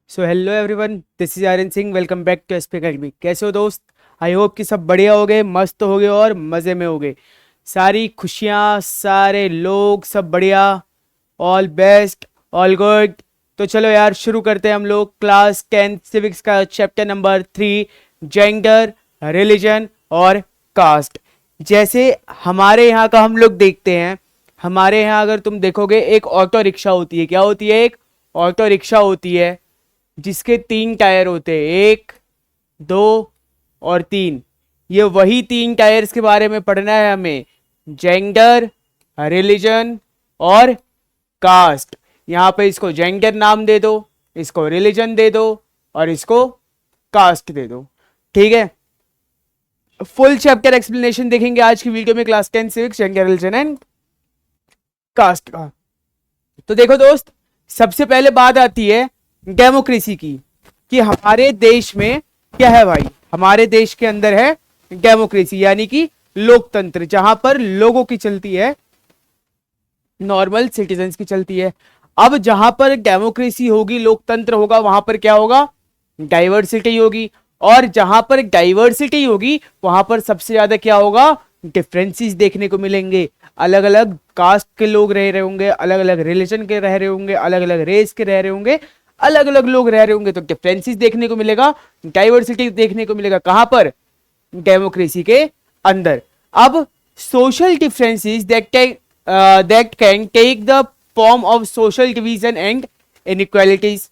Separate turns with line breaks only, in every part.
So hello everyone, this is Aryan Singh. Welcome back to SP Academy. कैसे हो दोस्त? I hope कि सब बढ़िया हो गए, मस्त हो गए और मज़े में हो गए। सारी खुशियाँ, सारे लोग सब बढ़िया, ऑल बेस्ट, ऑल गुड। तो चलो यार शुरू करते हैं हम लोग क्लास 10 सिविक्स का चैप्टर नंबर 3, जेंडर, रिलीजन और कास्ट। जैसे हमारे यहाँ का हम लोग देखते हैं, हमारे यहाँ अगर तुम देखोगे एक ऑटो रिक्शा होती है। क्या होती है? एक ऑटो रिक्शा होती है जिसके 3 टायर होते हैं, 1, 2 और 3। ये वही 3 टायर्स के बारे में पढ़ना है हमें, जेंडर, रिलीजन और कास्ट। यहाँ पे इसको जेंडर नाम दे दो, इसको रिलीजन दे दो और इसको कास्ट दे दो। ठीक है, फुल चैप्टर एक्सप्लेनेशन देखेंगे आज की वीडियो में class 10 civics, gender, religion and caste का। तो देखो दोस्त, सबसे पहले बात आती है डेमोक्रेसी की, कि हमारे देश में क्या है भाई। हमारे देश के अंदर है डेमोक्रेसी, यानी कि लोकतंत्र, जहां पर लोगों की चलती है, नॉर्मल सिटीजन्स की चलती है। अब जहां पर डेमोक्रेसी होगी, लोकतंत्र होगा, वहां पर क्या होगा? डाइवर्सिटी होगी। और जहां पर डाइवर्सिटी होगी वहां पर सबसे ज्यादा क्या होगा? डिफरेंसेस देखने को मिलेंगे। अलग अलग कास्ट के लोग रह रहे होंगे, अलग अलग रिलीजन के रह रहे होंगे, अलग अलग रेस के रह रहे होंगे, अलग अलग लोग रह रहे होंगे। तो डिफरेंसेस देखने को मिलेगा, डाइवर्सिटी देखने को मिलेगा। कहां पर? डेमोक्रेसी के अंदर। अब social differences that can take the form of social division and inequalities.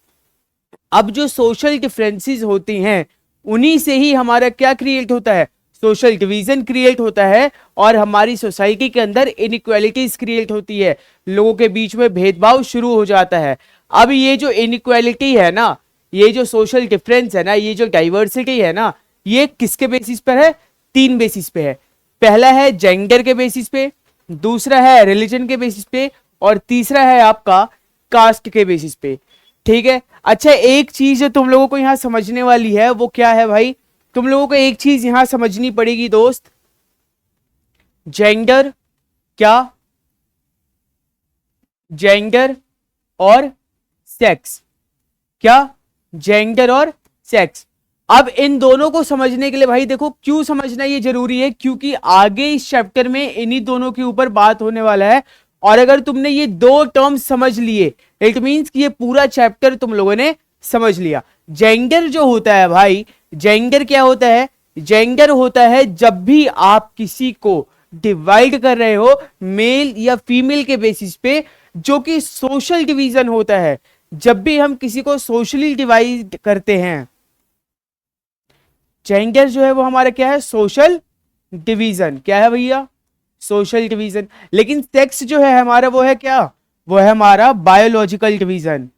अब जो सोशल डिफरेंसेस होती हैं उन्हीं से ही हमारा क्या क्रिएट होता है? सोशल डिवीजन क्रिएट होता है और हमारी सोसाइटी के अंदर इनइक्वालिटीज क्रिएट होती है, लोगों के बीच में भेदभाव शुरू हो जाता है। अब ये जो इनइक्वालिटी है ना, ये जो सोशल डिफरेंस है ना, ये जो डाइवर्सिटी है ना, ये किसके बेसिस पर है? 3 बेसिस पे है। पहला है जेंडर के बेसिस पे, दूसरा है रिलीजन के बेसिस पे और तीसरा है आपका कास्ट के बेसिस पे। ठीक है, अच्छा एक चीज जो तुम लोगों को यहां समझने वाली है वो क्या है भाई? तुम लोगों को एक चीज यहां समझनी पड़ेगी दोस्त, जेंडर क्या, जेंडर और सेक्स। क्या? जेंडर और सेक्स। अब इन दोनों को समझने के लिए भाई देखो, क्यों समझना ये जरूरी है, क्योंकि आगे इस चैप्टर में इन्हीं दोनों के ऊपर बात होने वाला है। और अगर तुमने ये 2 टर्म्स समझ लिए, इट मींस कि ये पूरा चैप्टर तुम लोगों ने समझ लिया। जेंडर जो होता है भाई, जेंडर क्या होता है? जेंडर होता है जब भी आप किसी को डिवाइड कर रहे हो मेल या फीमेल के बेसिस पे, जो कि सोशल डिवीजन होता है। जब भी हम किसी को सोशली डिवाइड करते हैं, जेंडर जो है वो हमारा क्या है? Social division. क्या है भैया? Social division. लेकिन सेक्स जो है हमारा वो है क्या? वो है हमारा biological division.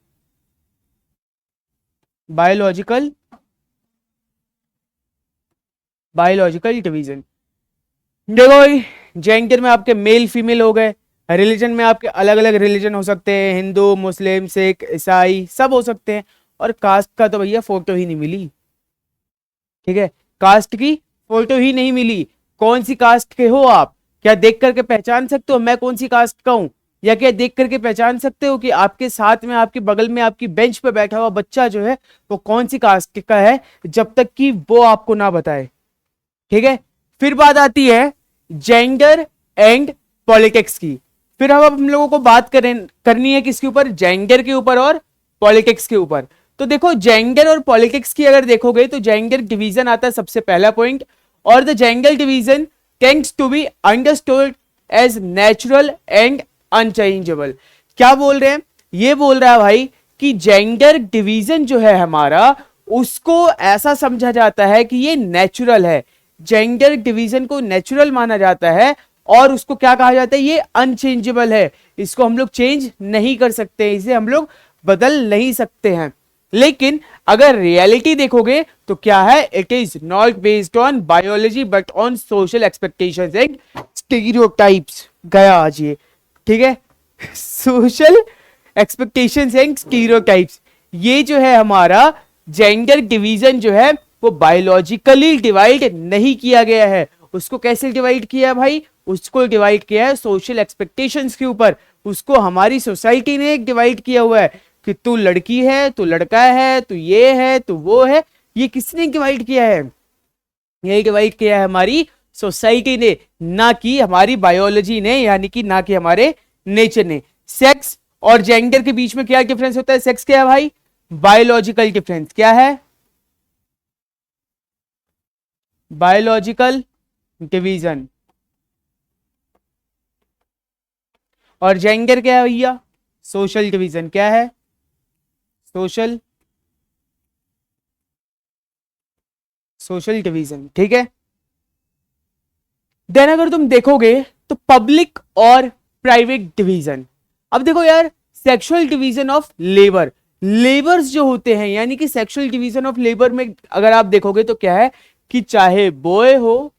Biological biological division. देखो भाई, जेंडर में आपके मेल फीमेल हो गए, रिलीजन में आपके अलग अलग रिलीजन हो सकते हैं, हिंदू, मुस्लिम, सिख, ईसाई सब हो सकते हैं। और कास्ट का तो भैया फोटो ही नहीं मिली। ठीक है, कास्ट की फोटो ही नहीं मिली। कौन सी कास्ट के हो आप? क्या देख करके पहचान सकते हो मैं कौन सी कास्ट का हूं? या क्या देख करके पहचान सकते हो कि आपके साथ में, आपके बगल में, आपकी बेंच पे बैठा हुआ बच्चा जो है वो कौन सी कास्ट का है, जब तक कि वो आपको ना बताए। ठीक है, फिर बात आती है जेंडर एंड पॉलिटिक्स की। फिर हम लोगों को बात करनी है किसके ऊपर? जेंडर के ऊपर और पॉलिटिक्स के ऊपर। तो देखो, जेंडर और पॉलिटिक्स की अगर देखोगे तो जेंडर डिवीजन आता है सबसे पहला पॉइंट। और the gender division tends to be understood as natural and unchangeable. क्या बोल रहे हैं? ये बोल रहा है भाई कि जेंडर डिवीजन जो है हमारा, उसको ऐसा समझा जाता है कि ये नेचुरल है। जेंडर डिवीजन को नेचुरल माना जाता है और उसको क्या कहा जाता है? ये अनचेंजेबल है। इसको हम लोग चेंज नहीं कर सकते, इसे हम लोग बदल नहीं सकते हैं। लेकिन अगर रियलिटी देखोगे तो क्या है? It is not based on biology but on social expectations and stereotypes. गया आज ये। ठीक है, सोशल एक्सपेक्टेशंस एंड स्टीरियोटाइप्स, ये जो है हमारा जेंडर डिवीजन जो है वो बायोलॉजिकली डिवाइड नहीं किया गया है। उसको कैसे डिवाइड किया है भाई? उसको डिवाइड किया है सोशल एक्सपेक्टेशंस के ऊपर। उसको हमारी सोसाइटी ने डिवाइड किया हुआ है कि तू लड़की है, तू लड़का है, तू ये है, तू वो है, ये किसने डिवाइड किया है? ये डिवाइड किया है हमारी सोसाइटी ने, ना कि हमारी बायोलॉजी ने, यानी कि ना कि हमारे नेचर ने। सेक्स और जेंडर के बीच में क्या डिफरेंस होता है? सेक्स क्या है भाई? Biological difference. क्या है? Biological division. और जेंडर क्या है भैया? Social division. क्या है? Social division. ठीक है। देन अगर तुम देखोगे तो पब्लिक और प्राइवेट डिवीजन। अब देखो यार, sexual division of labour, labours जो होते हैं, यानी कि सेक्सुअल डिवीजन ऑफ लेबर में अगर आप देखोगे तो क्या है कि चाहे बॉय हो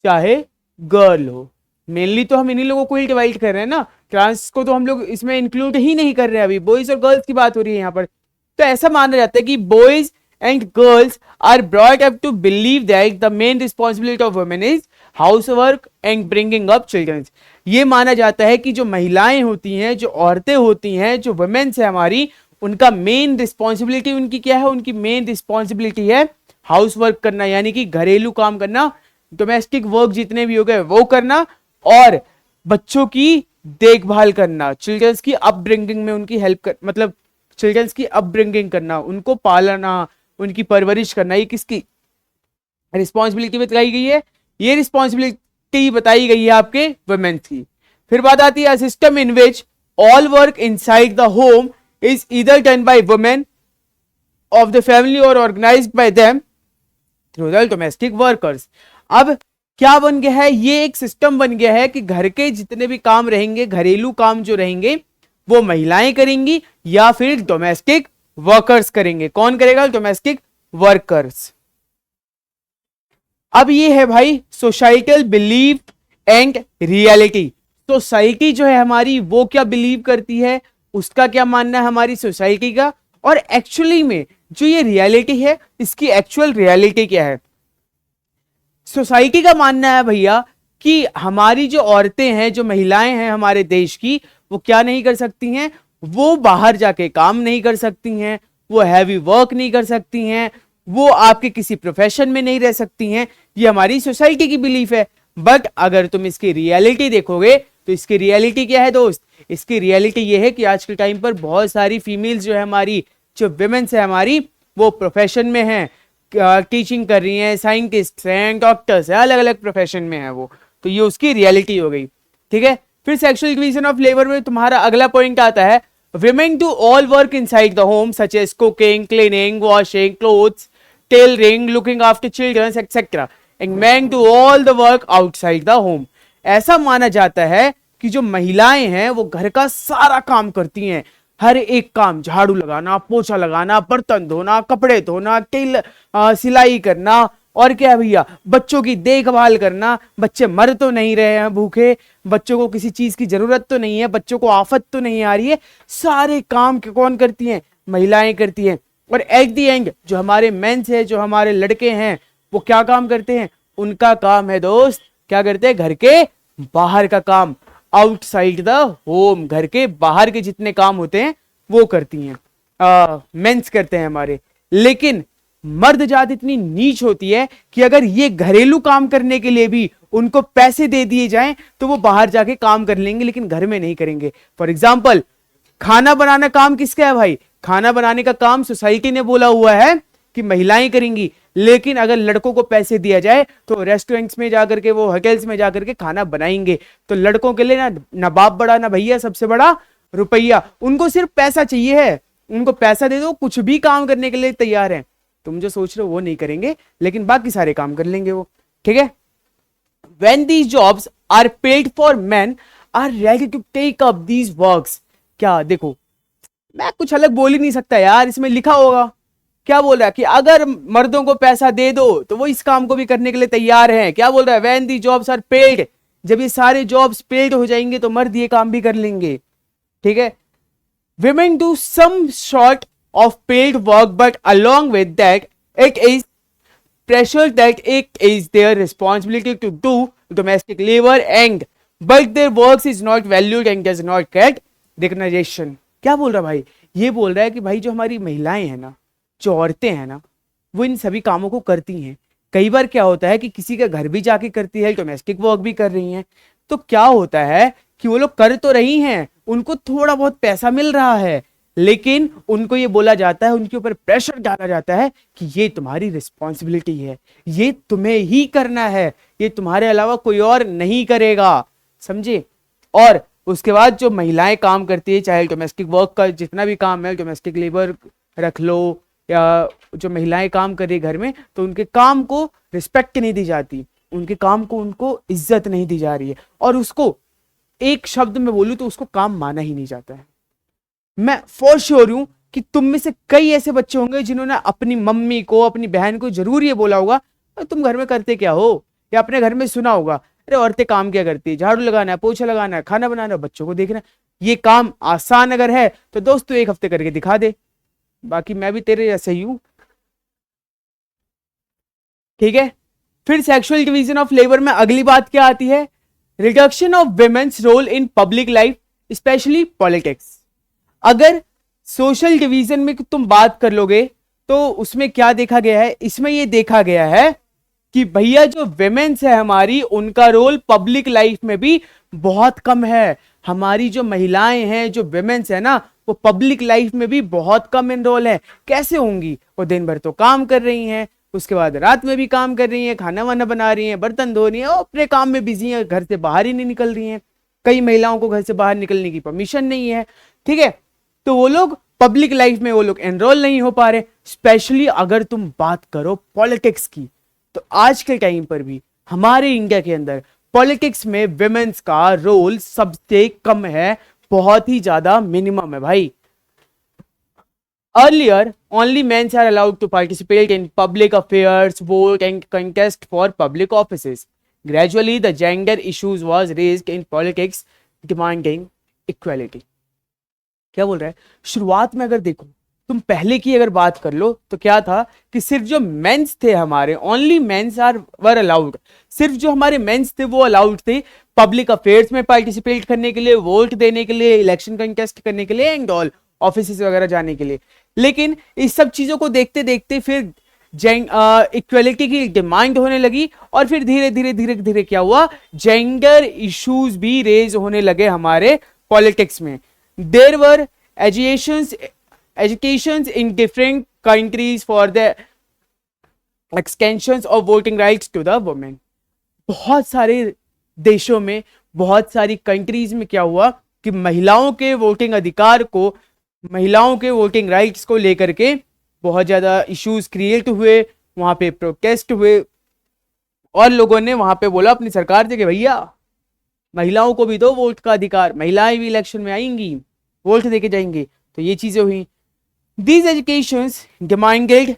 चाहे गर्ल हो, मेनली तो हम इन्हीं लोगों को ही डिवाइड कर रहे हैं ना, ट्रांस को तो हम लोग इसमें इंक्लूड ही नहीं कर रहे हैं, अभी बॉयज और गर्ल्स की बात हो रही है यहाँ पर। तो ऐसा माना जाता है कि boys and girls are brought up to believe that the main responsibility of women is house work and bringing up children. ये माना जाता है कि जो महिलाएं होती हैं, जो औरतें होती हैं, जो वुमेन्स है हमारी, उनका मेन रिस्पॉन्सिबिलिटी उनकी क्या है? उनकी मेन रिस्पॉन्सिबिलिटी है हाउस वर्क करना, यानी कि घरेलू काम करना, डोमेस्टिक वर्क जितने भी हो गए वो करना, और बच्चों की देखभाल करना, चिल्ड्रंस की अपब्रिंगिंग में उनकी हेल्प कर, मतलब चिल्ड्रंस की अपब्रिंगिंग करना, उनको पालना, उनकी परवरिश करना, ये किसकी रिस्पॉन्सिबिलिटी बताई गई है? ये रिस्पॉन्सिबिलिटी बताई गई है आपके वुमेन की। फिर बात आती है system in which all work inside the home is either done by women of the family और organised by them through the domestic workers. अब क्या बन गया है? ये एक सिस्टम बन गया है कि घर के जितने भी काम रहेंगे, घरेलू काम जो रहेंगे, वो महिलाएं करेंगी या फिर डोमेस्टिक वर्कर्स करेंगे। कौन करेगा? Domestic workers. अब ये है भाई societal believe and reality. Society जो है हमारी वो क्या बिलीव करती है, उसका क्या मानना है हमारी सोसाइटी का, और एक्चुअली में जो ये रियलिटी है इसकी एक्चुअल रियलिटी क्या है। सोसाइटी का मानना है भैया कि हमारी जो औरतें हैं, जो महिलाएं हैं हमारे देश की, वो क्या नहीं कर सकती हैं? वो बाहर जाके काम नहीं कर सकती हैं, वो हैवी वर्क नहीं कर सकती हैं, वो आपके किसी प्रोफेशन में नहीं रह सकती हैं। ये हमारी सोसाइटी की बिलीफ है। बट अगर तुम इसकी रियलिटी देखोगे तो इसकी रियलिटी क्या है दोस्त? इसकी रियलिटी ये है कि आज के टाइम पर बहुत सारी फीमेल्स जो है हमारी, जो विमेन्स है हमारी, वो प्रोफेशन में है, टीचिंग कर रही हैं, साइंटिस्ट हैं, डॉक्टर्स हैं, अलग अलग प्रोफेशन में है वो। तो ये उसकी रियलिटी हो गई। ठीक है। फिर सेक्सुअल डिवीजन ऑफ लेबर में तुम्हारा अगला पॉइंट आता है women do all work inside the home such as cooking, cleaning, washing clothes, tailoring, looking after children etc. and men do all the work outside the home. ऐसा माना जाता है कि जो महिलाएं हैं वो घर का सारा काम करती हैं, हर एक काम, झाड़ू लगाना, पोछा लगाना, बर्तन धोना, कपड़े धोना, सिलाई करना, और क्या भैया, बच्चों की देखभाल करना। बच्चे मर तो नहीं रहे हैं भूखे, बच्चों को किसी चीज की जरूरत तो नहीं है, बच्चों को आफत तो नहीं आ रही है, सारे काम कौन करती हैं? महिलाएं करती हैं। और एट द एंड जो हमारे मेंस है, जो हमारे लड़के हैं, वो क्या काम करते हैं? उनका काम है दोस्त, क्या करते हैं? घर के बाहर का काम, आउटसाइड द होम, घर के बाहर के जितने काम होते हैं वो करती हैं, मेंस करते हैं हमारे। लेकिन मर्द जात इतनी नीच होती है कि अगर ये घरेलू काम करने के लिए भी उनको पैसे दे दिए जाएं तो वो बाहर जाके काम कर लेंगे, लेकिन घर में नहीं करेंगे। फॉर एग्जाम्पल, खाना बनाना काम किसका है भाई? खाना बनाने का काम सोसाइटी ने बोला हुआ है कि महिलाएं करेंगी, लेकिन अगर लड़कों को पैसे दिया जाए तो रेस्टोरेंट्स में जाकर के, वो होटल्स में जाकर के खाना बनाएंगे। तो लड़कों के लिए ना बाप बड़ा ना भैया, सबसे बड़ा रुपया। उनको सिर्फ पैसा चाहिए है, उनको पैसा दे दो, कुछ भी काम करने के लिए तैयार है। तुम जो सोच रहे हो वो नहीं करेंगे, लेकिन बाकी सारे काम कर लेंगे वो। ठीक है। When these jobs are paid for, men are ready to take up these works. क्या देखो, मैं कुछ अलग बोल ही नहीं सकता यार, इसमें लिखा होगा। क्या बोल रहा है कि अगर मर्दों को पैसा दे दो तो वो इस काम को भी करने के लिए तैयार हैं। क्या बोल रहा है? When these jobs are paid, जब ये सारे जॉब्स पेड हो जाएंगे तो मर्द ये काम भी कर लेंगे। ठीक है। Women do some sort of paid work, but along with that, it is pressure that it is their responsibility to do domestic labor, and but their works is not valued and does not get recognition. क्या बोल रहा भाई? ये बोल रहा है कि भाई जो हमारी महिलाएं हैं ना, जो औरतें हैं ना, वो इन सभी कामों को करती हैं। कई बार क्या होता है कि किसी का घर भी जाके करती है, डोमेस्टिक वर्क भी कर रही हैं, तो क्या होता है कि वो लोग कर तो रही हैं, उनको थोड़ा बहुत पैसा मिल रहा है, लेकिन उनको ये बोला जाता है, उनके ऊपर प्रेशर डाला जाता है कि ये तुम्हारी रिस्पॉन्सिबिलिटी है, ये तुम्हें ही करना है, ये तुम्हारे अलावा कोई और नहीं करेगा, समझे। और उसके बाद जो महिलाएं काम करती है, चाहे डोमेस्टिक वर्क का जितना भी काम है, डोमेस्टिक लेबर रख लो, या जो महिलाएं काम कर रही है घर में, तो उनके काम को रिस्पेक्ट नहीं दी जाती, उनके काम को उनको इज्जत नहीं दी जा रही है, और उसको एक शब्द में बोलूं तो उसको काम माना ही नहीं जाता है। मैं फॉर श्योर हूं कि तुम में से कई ऐसे बच्चे होंगे जिन्होंने अपनी मम्मी को, अपनी बहन को जरूर ये बोला होगा, तुम घर में करते क्या हो, या अपने घर में सुना होगा, अरे औरतें काम क्या करती है, झाड़ू लगाना है, पोछा लगाना है, खाना बनाना है, बच्चों को देखना है। ये काम आसान अगर है तो दोस्त तू एक हफ्ते करके दिखा दे, बाकी मैं भी तेरे जैसे ही हूं, ठीक है। फिर सेक्सुअल डिवीजन ऑफ लेबर में अगली बात क्या आती है, reduction of women's role in public life specially politics. अगर सोशल डिवीजन में तुम बात कर लोगे तो उसमें क्या देखा गया है, इसमें यह देखा गया है कि भैया जो विमेन्स है हमारी, उनका रोल पब्लिक लाइफ में भी बहुत कम है। हमारी जो महिलाएं हैं, जो विमेन्स है ना, वो पब्लिक लाइफ में भी बहुत कम इनरोल है। कैसे होंगी, वो दिन भर तो काम कर रही हैं, उसके बाद रात में भी काम कर रही हैं, खाना वाना बना रही हैं, बर्तन धो रही हैं, अपने काम में बिजी हैं, घर से बाहर ही नहीं निकल रही हैं। कई महिलाओं को घर से बाहर निकलने की परमिशन नहीं है, ठीक है। तो वो लोग पब्लिक लाइफ में वो लोग एनरोल नहीं हो पा रहे। स्पेशली अगर तुम बात करो पॉलिटिक्स की, तो आज के टाइम पर भी हमारे इंडिया के अंदर पॉलिटिक्स में विमेन्स का रोल सबसे कम है, बहुत ही ज्यादा मिनिमम है भाई। Earlier, only men are allowed to participate in public affairs, vote and contest for public offices. Gradually, the gender issues was raised in politics, demanding equality. क्या बोल रहा है, शुरुआत में अगर देखो, तुम पहले की अगर बात कर लो तो क्या था कि सिर्फ जो मेंस थे हमारे, ओनली मेंस वर अलाउड, सिर्फ जो हमारे मेंस थे वो अलाउड थे पब्लिक अफेयर्स में पार्टिसिपेट करने के लिए, वोट देने के लिए, इलेक्शन कंटेस्ट करने के लिए एंड ऑल, ऑफिस वगैरह जाने के लिए। लेकिन इस सब चीजों को देखते देखते फिर इक्वलिटी की डिमांड होने लगी, और फिर धीरे धीरे धीरे धीरे क्या हुआ, जेंडर इश्यूज भी रेज होने लगे हमारे पॉलिटिक्स में। There were educations in different countries for the extensions of voting rights to the women. बहुत सारे देशों में, बहुत सारी कंट्रीज में क्या हुआ कि महिलाओं के वोटिंग अधिकार को, महिलाओं के वोटिंग राइट्स को लेकर के बहुत ज्यादा इश्यूज क्रिएट हुए, वहां पे प्रोटेस्ट हुए, और लोगों ने वहां पे बोला अपनी सरकार से कि भैया महिलाओं को भी दो वोट का अधिकार, महिलाएं भी इलेक्शन में आएंगी, वोट देके जाएंगी। तो ये चीजें हुई। These educations demanded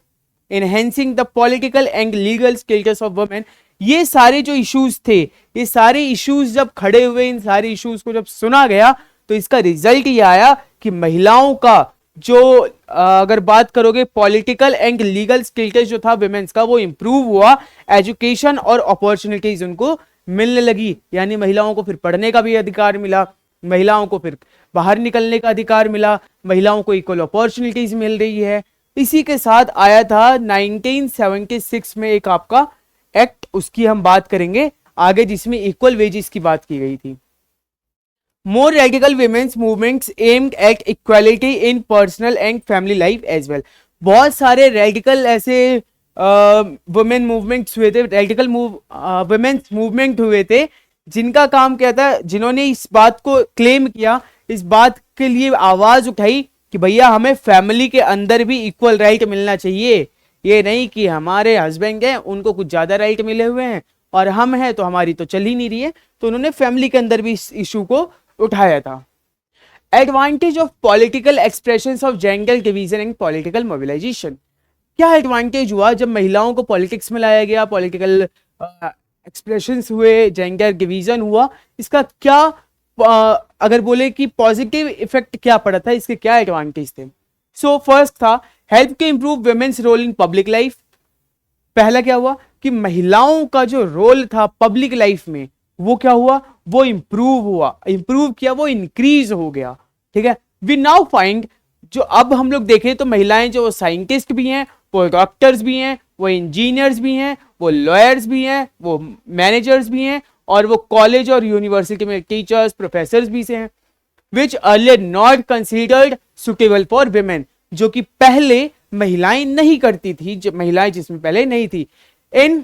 enhancing the political and legal status of women. ये सारे जो इश्यूज थे, ये सारे इश्यूज जब खड़े हुए, इन सारे इश्यूज को जब सुना गया, तो इसका रिजल्ट ये आया कि महिलाओं का जो अगर बात करोगे पॉलिटिकल एंड लीगल स्टेटस जो था विमेन्स का, वो इंप्रूव हुआ, एजुकेशन और अपॉर्चुनिटीज उनको मिलने लगी। यानी महिलाओं को फिर पढ़ने का भी अधिकार मिला, महिलाओं को फिर बाहर निकलने का अधिकार मिला, महिलाओं को इक्वल अपॉर्चुनिटीज मिल रही है। इसी के साथ आया था 1976 में एक आपका एक्ट, उसकी हम बात करेंगे आगे, जिसमें इक्वल वेजेस की बात की गई थी। More radical women's movements aimed at equality in personal and family life as well. बहुत सारे रेडिकल ऐसे वुमेन मूवमेंट्स हुए थे, रेडिकल वुमेन्स मूवमेंट हुए थे, जिनका काम क्या था, जिन्होंने इस बात को क्लेम किया, इस बात के लिए आवाज उठाई कि भैया हमें फैमिली के अंदर भी इक्वल राइट मिलना चाहिए। ये नहीं कि हमारे हस्बैंड हैं, उनको कुछ ज्यादा राइट मिले हुए हैं और हम हैं तो हमारी तो चल ही नहीं रही है। तो उन्होंने फैमिली के अंदर भी इस इशू को उठाया था। Advantage of political expressions of gender division and political mobilisation. क्या एडवांटेज हुआ जब महिलाओं को पॉलिटिक्स में लाया गया, पॉलिटिकल एक्सप्रेशंस हुए, जेंडर डिवीजन हुआ, इसका क्या अगर बोले कि पॉजिटिव इफेक्ट क्या पड़ा था, इसके क्या एडवांटेज थे। सो फर्स्ट था help to improve women's role in public life. पहला क्या हुआ कि महिलाओं का जो रोल था पब्लिक लाइफ में, वो क्या हुआ, वो इंप्रूव हुआ, इंप्रूव किया, वो इंक्रीज हो गया, ठीक है। वी नाउ फाइंड जो अब हम लोग देखें तो महिलाएं जो साइंटिस्ट भी हैं, वो डॉक्टर्स भी हैं, वो इंजीनियर्स भी हैं, वो लॉयर्स भी हैं, वो मैनेजर्स भी हैं, और वो कॉलेज और यूनिवर्सिटी में टीचर्स प्रोफेसर्स भी से हैं, which earlier not considered suitable for women, जो कि पहले महिलाएं नहीं करती थी, जो महिलाएं जिसमें पहले नहीं थी। In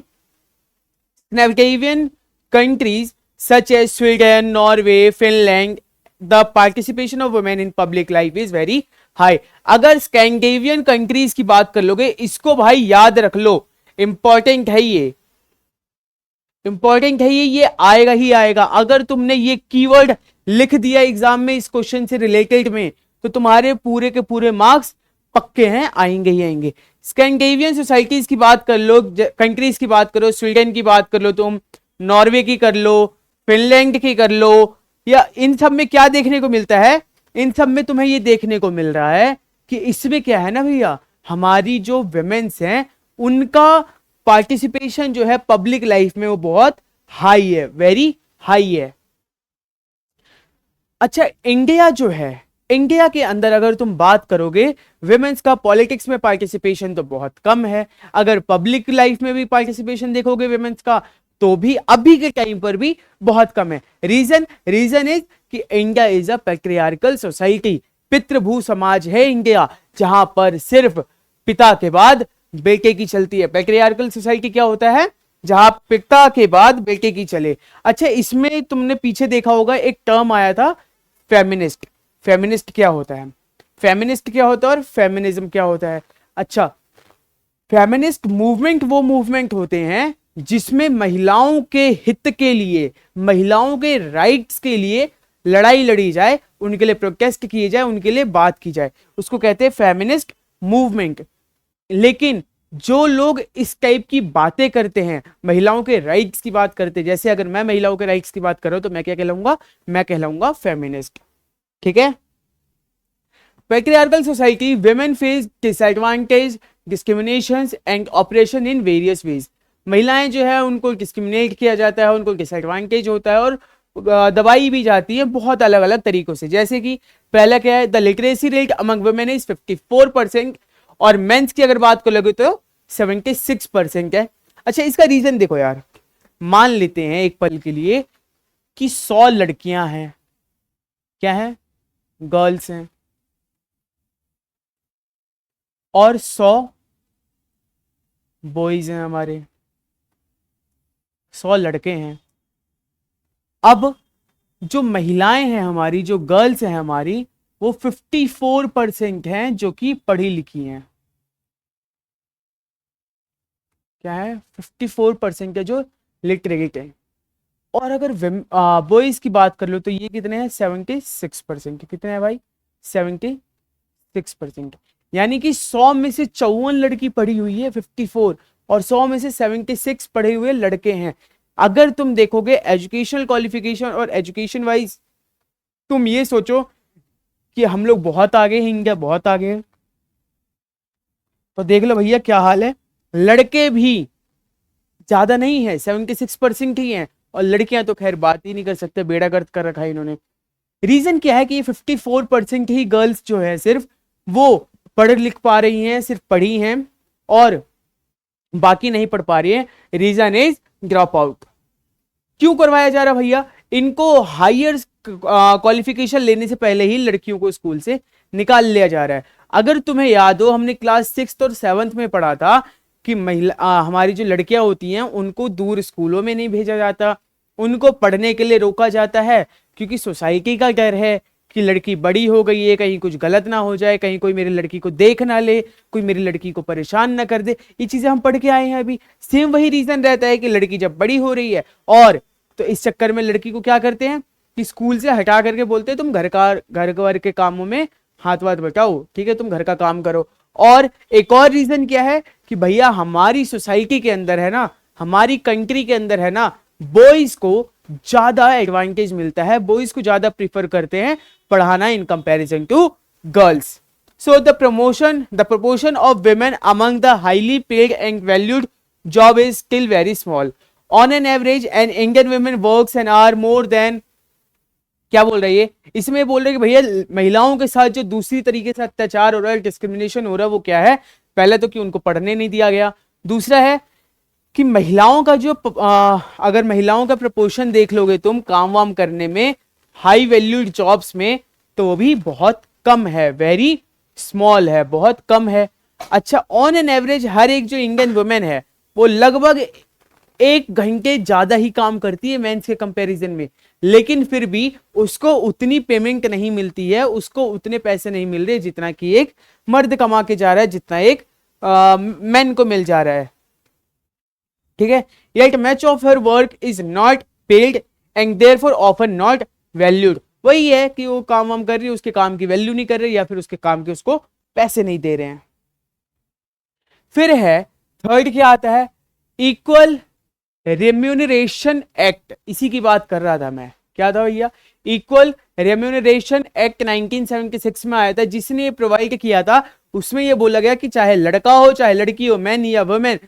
Scandinavian countries such as Sweden, Norway, Finland, the participation of women in public life is very high. अगर स्कैंडिनेवियन कंट्रीज की बात कर लोगे, इसको भाई याद रख लो, इंपॉर्टेंट है ये, इंपॉर्टेंट है ये आएगा ही आएगा। अगर तुमने ये कीवर्ड लिख दिया एग्जाम में इस क्वेश्चन से रिलेटेड में, तो तुम्हारे पूरे के पूरे मार्क्स पक्के हैं, आएंगे ही आएंगे। स्कैंडिनेवियन सोसाइटीज की बात कर लो, कंट्रीज की बात करो, स्वीडन की बात कर लो, तुम नॉर्वे की कर लो, फिनलैंड की कर लो, या इन सब में क्या देखने को मिलता है, इन सब में तुम्हें ये देखने को मिल रहा है कि इसमें क्या है ना भैया, हमारी जो विमेन्स हैं उनका पार्टिसिपेशन जो है पब्लिक लाइफ में वो बहुत हाई है, वेरी हाई है। अच्छा, इंडिया जो है, इंडिया के अंदर अगर तुम बात करोगे विमेन्स का पॉलिटिक्स में पार्टिसिपेशन तो बहुत कम है। अगर पब्लिक लाइफ में भी पार्टिसिपेशन देखोगे विमेन्स का, तो भी अभी के टाइम पर भी बहुत कम है। रीजन इज कि India is a patriarchal society, पितृभू समाज है इंडिया, जहां पर सिर्फ पिता के बाद बेटे की चलती है। पैट्रियार्कल सोसाइटी क्या होता है, जहां पिता के बाद बेटे की चले। अच्छा, इसमें तुमने पीछे देखा होगा एक टर्म आया था फेमिनिस्ट। फेमिनिस्ट क्या होता है, फेमिनिस्ट क्या होता है और फेमिनिज्म क्या होता है? अच्छा, फेमिनिस्ट मूवमेंट वो मूवमेंट होते हैं जिसमें महिलाओं के हित के लिए, महिलाओं के राइट्स के लिए लड़ाई लड़ी जाए, उनके लिए प्रोटेस्ट किए जाए, उनके लिए बात की जाए, उसको कहते हैं फेमिनिस्ट मूवमेंट। लेकिन जो लोग इस टाइप की बातें करते हैं, महिलाओं के राइट्स की बात करते हैं, जैसे अगर मैं महिलाओं के राइट्स की बात कर रहा हूं तो मैं क्या कहलाऊंगा, मैं कहलाऊंगा फेमिनिस्ट। ठीक है। Patriarchal society, women face disadvantage, discriminations and operation in various ways. महिलाएं जो है उनको डिस्क्रिमिनेट किया जाता है, उनको डिसएडवांटेज होता है और दबाई भी जाती है बहुत अलग अलग तरीकों से। जैसे कि पहला क्या है, the literacy rate among women is 54% और मेंस की अगर बात कर लोगे तो 76% है। अच्छा, इसका रीजन देखो यार, मान लेते हैं एक पल के लिए कि 100 लड़कियां हैं, क्या है, गर्ल्स हैं, और 100 बॉयज हैं, हमारे 100 लड़के हैं। अब जो महिलाएं हैं हमारी, जो गर्ल्स हैं हमारी, वो 54% हैं जो कि पढ़ी लिखी हैं। क्या है, 54% है जो लिटरेट है। और अगर बॉयज की बात कर लो तो ये कितने हैं, 76%। कितने हैं भाई, 76%। यानी कि 100 में से 54 लड़की पढ़ी हुई है 54, और 100 में से 76 पढ़े हुए लड़के हैं। अगर तुम देखोगे एजुकेशनल क्वालिफिकेशन और एजुकेशन वाइज, तुम ये सोचो कि हम लोग बहुत आगे हैं, इंडिया बहुत आगे है, तो देख लो भैया क्या हाल है। लड़के भी ज्यादा नहीं है, 76% ही हैं, और लड़कियां तो खैर बात ही नहीं कर सकते, बेड़ा गर्क कर रखा है इन्होंने। रीजन क्या है कि ये 54% ही गर्ल्स जो है सिर्फ वो पढ़ लिख पा रही हैं, सिर्फ पढ़ी हैं, और बाकी नहीं पढ़ पा रही है। Reason is drop out. क्यों करवाया जा रहा भैया, इनको हायर क्वालिफिकेशन लेने से पहले ही लड़कियों को स्कूल से निकाल लिया जा रहा है। अगर तुम्हें याद हो, हमने क्लास 6 और 7 में पढ़ा था कि हमारी जो लड़कियां होती हैं उनको दूर स्कूलों में नहीं भेजा जाता, उनको पढ़ने के लिए रोका जाता है, क्योंकि सोसाइटी का डर है कि लड़की बड़ी हो गई है, कहीं कुछ गलत ना हो जाए, कहीं कोई मेरी लड़की को देख ना ले, कोई मेरी लड़की को परेशान ना कर दे। ये चीजें हम पढ़ के आए हैं अभी। सेम वही रीजन रहता है कि लड़की जब बड़ी हो रही है, और तो इस चक्कर में लड़की को क्या करते हैं कि स्कूल से हटा करके बोलते हैं तुम घर के कामों में हाथ वाथ बटाओ, ठीक है, तुम घर का काम करो। और एक और रीजन क्या है कि भैया हमारी सोसाइटी के अंदर है ना, हमारी कंट्री के अंदर है ना, बॉयज को ज्यादा एडवांटेज मिलता है, बॉयज को ज्यादा प्रीफर करते हैं पढ़ाना in comparison to girls. So the proportion of women among the highly paid and valued job is still very small. On an average, an Indian woman works an hour more than क्या बोल रही है इसमें, बोल रहे कि भैया महिलाओं के साथ जो दूसरी तरीके से अत्याचार हो रहा है, डिस्क्रिमिनेशन हो रहा है, वो क्या है? पहले तो कि उनको पढ़ने नहीं दिया गया, दूसरा है कि महिलाओं का जो अगर महिलाओं का प्रपोर्शन देख लोगे तुम काम वाम करने में, हाई वैल्यूड जॉब्स में, तो वो भी बहुत कम है, वेरी स्मॉल है, बहुत कम है। अच्छा, ऑन एन एवरेज हर एक जो इंडियन वुमेन है वो लगभग 1 घंटे ज्यादा ही काम करती है मेंस के कंपैरिजन में, लेकिन फिर भी उसको उतनी पेमेंट नहीं मिलती है, उसको उतने पैसे नहीं मिल रहे जितना कि एक मर्द कमा के जा रहा है, जितना एक मैन को मिल जा रहा है। ठीक है, yet much of her work is not paid and therefore often not valued। वही है कि वो काम वाम कर रही है, उसके काम की वैल्यू नहीं कर रही, या फिर उसके काम के उसको पैसे नहीं दे रहे हैं। फिर है थर्ड, क्या आता है? Equal remuneration act. इसी की बात कर रहा था मैं, क्या था भैया? इक्वल रेम्यूनरेशन एक्ट 1976 में आया था, जिसने ये प्रोवाइड किया था। उसमें ये बोला गया कि चाहे लड़का हो चाहे लड़की हो, मैन या वुमेन,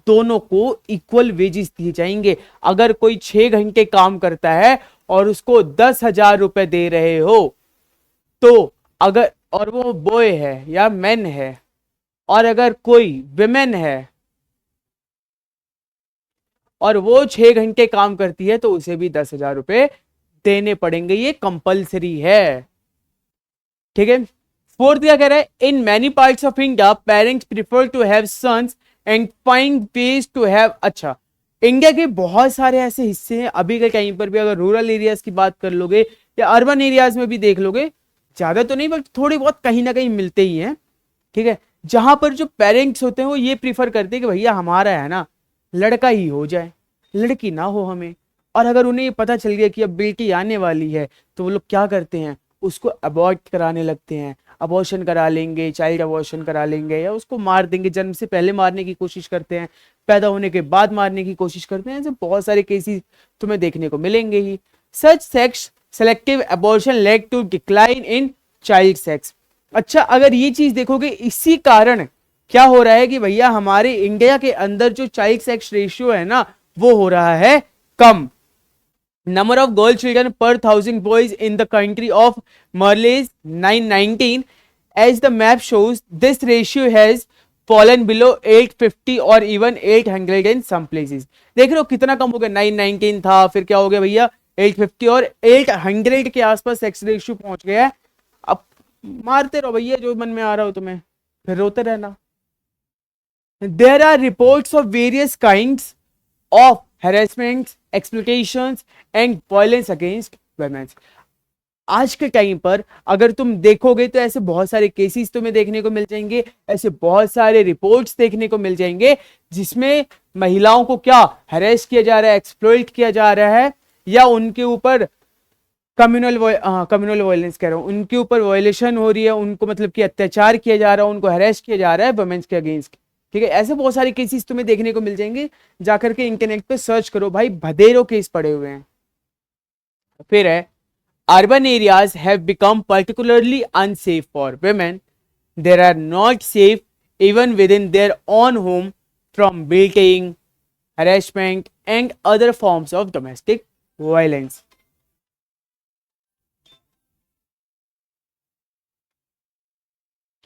दोनों को इक्वल वेजेस दिए जाएंगे। अगर कोई 6 घंटे काम करता है और उसको 10,000 रुपए दे रहे हो, तो अगर, और वो बॉय है या मैन है, और अगर कोई विमेन है और वो 6 घंटे काम करती है, तो उसे भी 10,000 रुपए देने पड़ेंगे, ये कंपलसरी है। ठीक है, फोर्थ क्या कह रहा है? In many parts of India parents prefer to have sons and find ways to have. अच्छा, इंडिया के बहुत सारे ऐसे हिस्से हैं अभी के टाइम पर भी, अगर रूरल एरियाज की बात कर लोगे या अर्बन एरियाज में भी देख लोगे, ज्यादा तो नहीं बट थोड़ी बहुत कहीं ना कहीं मिलते ही हैं। ठीक है, जहां पर जो पेरेंट्स होते हैं वो ये प्रीफर करते हैं कि भैया हमारा है ना लड़का ही हो जाए, लड़की ना हो हमें। और अगर उन्हें ये पता चल गया कि अब बेटी आने वाली है, तो वो लोग क्या करते हैं? उसको अबॉर्ट कराने लगते हैं, अबॉर्शन करा लेंगे, चाइल्ड अबॉर्शन करा लेंगे, या उसको मार देंगे, जन्म से पहले मारने की कोशिश करते हैं, पैदा होने के बाद मारने की कोशिश करते हैं। ऐसे बहुत सारे केसेस तुम्हें देखने को मिलेंगे ही। Such sex selective abortion led to decline in child sex. अच्छा, अगर ये चीज देखोगे, इसी कारण क्या हो रहा है कि भैया हमारे इंडिया के अंदर जो चाइल्ड सेक्स रेशियो है ना, वो हो रहा है कम। Number of girl children per 1,000 boys in the country of Merle's 919, as the map shows, this ratio has fallen below 850 or even 800 in some places। देख रहे हो कितना कम हो गया? 919 था, फिर क्या हो गया भैया? 850 और 800 के आसपास सेक्स रेशियो पहुंच गया है। अब मारते रहो भैया जो मन में आ रहा हो तुम्हें, फिर रोते रहना। There are reports of various kinds of harassment, exploitations and violence against women। आज के टाइम पर अगर तुम देखोगे तो ऐसे बहुत सारे केसेस तुम्हें देखने को मिल जाएंगे, ऐसे बहुत सारे रिपोर्ट्स देखने को मिल जाएंगे जिसमें महिलाओं को क्या हरेस किया जा रहा है, एक्सप्लॉइट किया जा रहा है, या उनके ऊपर कम्युनल वायलेंस कह रहा हूं, उनके ऊपर वायलेशन हो रही है, उनको मतलब कि अत्याचार किया जा रहा है, उनको हरेस किया जा रहा है वुमेन्स के अगेंस्ट। ठीक है, ऐसे बहुत सारे केसेस तुम्हें देखने को मिल जाएंगे, जाकर के इंटरनेट पे सर्च करो भाई, भदेरों केस पड़े हुए हैं। फिर है urban areas have become particularly unsafe for women. There are not safe even within their own home from beating, harassment and other forms of domestic violence।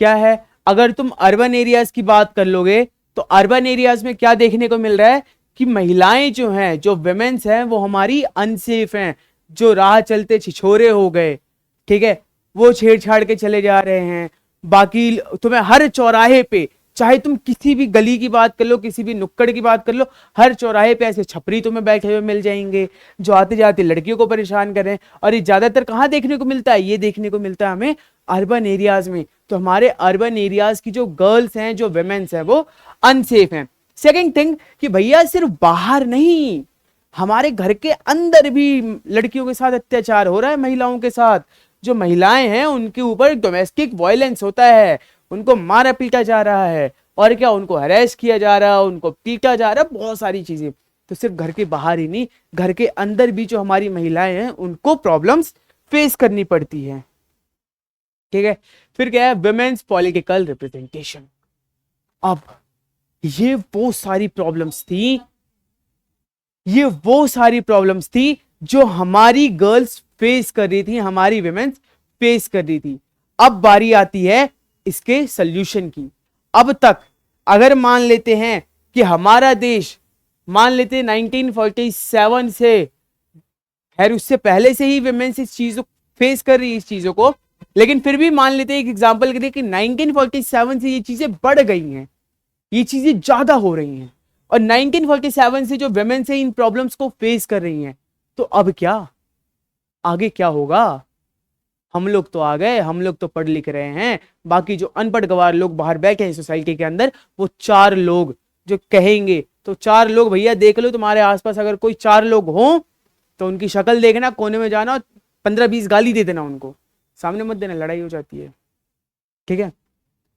क्या है? अगर तुम अर्बन एरियाज की बात कर लोगे, तो अर्बन एरियाज में क्या देखने को मिल रहा है कि महिलाएं जो हैं, जो विमेन्स हैं, वो हमारी अनसेफ हैं। जो राह चलते छिछोरे हो गए, ठीक है, वो छेड़छाड़ के चले जा रहे हैं। बाकी तुम्हें हर चौराहे पे, चाहे तुम किसी भी गली की बात कर लो, किसी भी नुक्कड़ की बात कर लो, हर चौराहे पे ऐसे छपरी तुम्हें बैठे हुए मिल जाएंगे जो आते जाते लड़कियों को परेशान कर रहे हैं। और ये ज्यादातर कहाँ देखने को मिलता है? ये देखने को मिलता है हमें अर्बन एरियाज में। तो हमारे अर्बन एरियाज की जो गर्ल्स हैं, जो विमेन्स हैं, वो अनसेफ हैं। सेकेंड थिंग कि भैया सिर्फ बाहर नहीं, हमारे घर के अंदर भी लड़कियों के साथ अत्याचार हो रहा है, महिलाओं के साथ। जो महिलाएं हैं उनके ऊपर डोमेस्टिक वायलेंस होता है, उनको मारा पीटा जा रहा है, और क्या, उनको हरेस किया जा रहा है, उनको पीटा जा रहा है, बहुत सारी चीजें। तो सिर्फ घर के बाहर ही नहीं, घर के अंदर भी जो हमारी महिलाएं हैं उनको प्रॉब्लम्स फेस करनी पड़ती है। ठीक है, फिर क्या है? Women's political representation. अब ये वो सारी प्रॉब्लम्स थी, जो हमारी गर्ल्स फेस कर रही थी, हमारी विमेन्स फेस कर रही थी। अब बारी आती है इसके सल्यूशन की। अब तक अगर मान लेते हैं कि हमारा देश, मान लेते हैं 1947 से, खैर उससे पहले से ही विमेन्स इस चीज को फेस कर रही है, इस चीजों को, लेकिन फिर भी मान लेते हैं एक एग्जांपल के लिए कि 1947 से ये चीजें बढ़ गई हैं, ये चीजें ज्यादा हो रही हैं, और 1947 से जो विमेन्स है इन प्रॉब्लम्स को फेस कर रही हैं। तो अब क्या, आगे क्या होगा? हम लोग तो आ गए, हम लोग तो पढ़ लिख रहे हैं, बाकी जो अनपढ़ गवार लोग बाहर बैठे हैं सोसाइटी के अंदर, वो 4 लोग जो कहेंगे, तो 4 लोग भैया देख लो तुम्हारे आसपास अगर कोई 4 लोग हों तो उनकी शक्ल देखना, कोने में जाना और 15-20 गाली दे देना, उनको सामने मत देना, लड़ाई हो जाती है। ठीक है,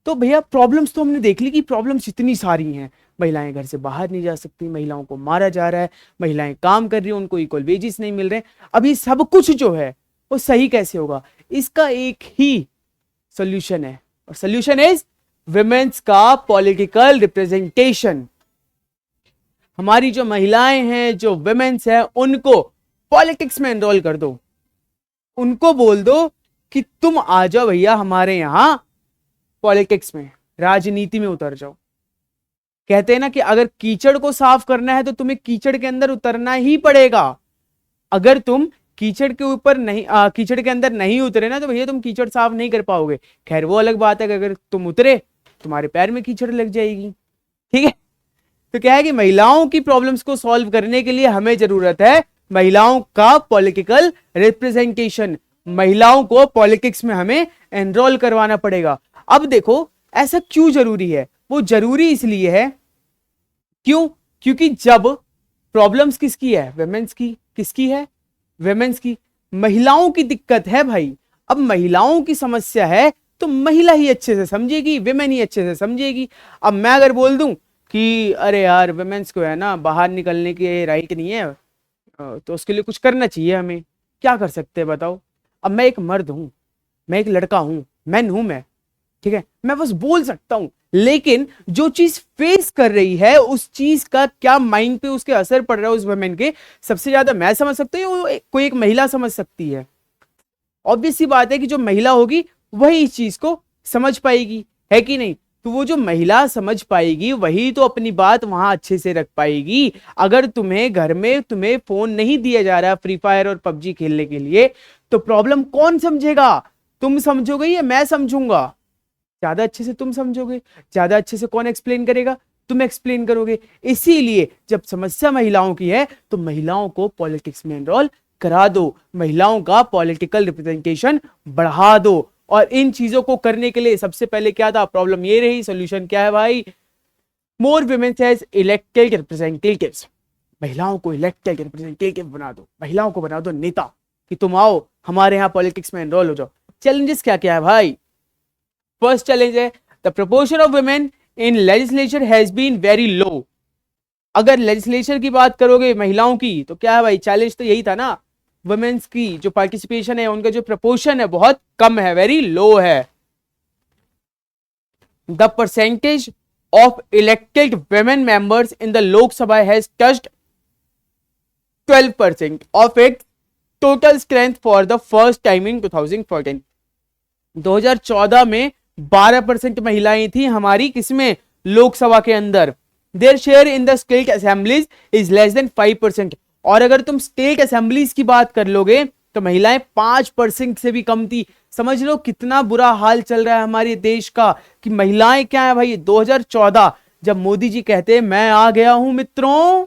तो भैया प्रॉब्लम्स तो हमने देख ली कि प्रॉब्लम्स इतनी सारी हैं। महिलाएं घर से बाहर नहीं जा सकती, महिलाओं को मारा जा रहा है, महिलाएं काम कर रही हैं, उनको इक्वल वेजेस नहीं मिल रहे। अब ये सब कुछ जो है वो सही कैसे होगा? इसका एक ही सॉल्यूशन है, और सॉल्यूशन इज विमेन्स का पॉलिटिकल रिप्रेजेंटेशन। हमारी जो महिलाएं हैं, जो विमेन्स हैं, उनको पॉलिटिक्स में एनरोल कर दो, उनको बोल दो कि तुम आ जाओ भैया हमारे यहां पॉलिटिक्स में, राजनीति में उतर जाओ। कहते हैं ना कि अगर कीचड़ को साफ करना है तो तुम्हें कीचड़ के अंदर उतरना ही पड़ेगा। अगर तुम कीचड़ के ऊपर नहीं, कीचड़ के अंदर नहीं उतरे ना, तो भैया तुम कीचड़ साफ नहीं कर पाओगे। खैर वो अलग बात है कि अगर तुम उतरे तुम्हारे पैर में कीचड़ लग जाएगी। ठीक है, तो क्या है कि महिलाओं की प्रॉब्लम्स को सॉल्व करने के लिए हमें जरूरत है महिलाओं का पॉलिटिकल रिप्रेजेंटेशन। महिलाओं को पॉलिटिक्स में हमें एनरोल करवाना पड़ेगा। अब देखो ऐसा क्यों जरूरी है? वो जरूरी इसलिए है, क्यों? क्योंकि जब प्रॉब्लम्स किसकी है? विमेन्स की। किसकी है? विमेन्स की। महिलाओं की दिक्कत है भाई। अब महिलाओं की समस्या है तो महिला ही अच्छे से समझेगी, विमेन ही अच्छे से समझेगी। अब मैं अगर बोल दूं कि अरे यार विमेन्स को है ना बाहर निकलने के राइट नहीं है, तो उसके लिए कुछ करना चाहिए हमें, क्या कर सकते हैं बताओ? अब मैं एक मर्द हूं, मैं एक लड़का हूं, मैन हूं मैं, ठीक है, मैं बस बोल सकता हूं, लेकिन जो चीज फेस कर रही है उस चीज का क्या माइंड पे उसके असर पड़ रहा है उस वुमेन के, सबसे ज्यादा मैं समझ सकता हूँ, कोई एक महिला समझ सकती है। ऑब्वियस सी बात है कि जो महिला होगी वही इस चीज को समझ पाएगी, है कि नहीं? तो वो जो महिला समझ पाएगी वही तो अपनी बात वहां अच्छे से रख पाएगी। अगर तुम्हें घर में तुम्हें फोन नहीं दिया जा रहा फ्री फायर और पबजी खेलने के लिए, तो प्रॉब्लम कौन समझेगा? तुम समझोगे या मैं समझूंगा? ज्यादा अच्छे से तुम समझोगे। ज्यादा अच्छे से कौन एक्सप्लेन करेगा? तुम एक्सप्लेन करोगे। इसीलिए जब समस्या महिलाओं की है तो महिलाओं को पॉलिटिक्स में एनरोल करा दो, महिलाओं का पॉलिटिकल रिप्रेजेंटेशन बढ़ा दो। और इन चीजों को करने के लिए सबसे पहले क्या था? प्रॉब्लम ये रही, सॉल्यूशन क्या है भाई? मोर विमेन एज इलेक्टेड रिप्रेजेंटेटिव्स। महिलाओं को इलेक्टेड रिप्रेजेंटेटिव बना दो, महिलाओं को बना दो नेता, कि तुम आओ हमारे यहाँ पॉलिटिक्स में एनरोल हो जाओ। चैलेंजेस क्या क्या है भाई? फर्स्ट चैलेंज है the proportion of women in legislature has been very low. अगर लेजिस्लेचर की बात करोगे महिलाओं की, तो क्या है भाई? चैलेंज तो यही था ना, वुमेन्स की जो पार्टिसिपेशन है, उनका जो प्रपोर्शन है बहुत कम है, वेरी लो है। The percentage of elected women members in the Lok Sabha has touched 12% of it total strength for the first time in 2014। 2014 में 12% महिलाएं थी हमारी किसमें? लोकसभा के अंदर। Their share in the state assemblies is less than 5%। और अगर तुम स्टेट असेंबलीज की बात कर लोगे तो महिलाएं 5% से भी कम थी। समझ लो कितना बुरा हाल चल रहा है हमारे देश का, कि महिलाएं क्या है भाई? 2014 जब मोदी जी कहते मैं आ गया हूं मित्रों,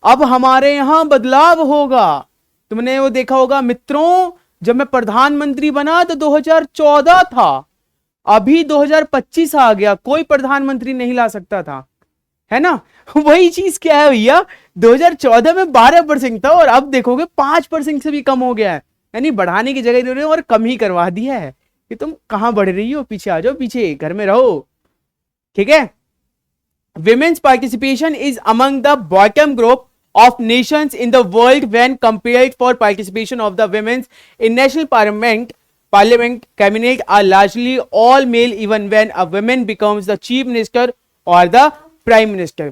अब हमारे यहां बदलाव होगा। तुमने वो देखा होगा मित्रों, जब मैं प्रधानमंत्री बना तो 2014 था, अभी 2025 आ गया, कोई प्रधानमंत्री नहीं ला सकता था, है ना? वही चीज क्या है भैया? 2014 में 12% था और अब देखोगे 5% से भी कम हो गया है। यानी बढ़ाने की जगह इन्होंने और कम ही करवा दिया है कि तुम कहां बढ़ रही हो, पीछे आ जाओ, पीछे घर में रहो। ठीक है, women's participation is among the bottom group of nations in the world when compared for participation of the women in national parliament cabinet are largely all male even when a woman becomes the chief minister or the prime minister.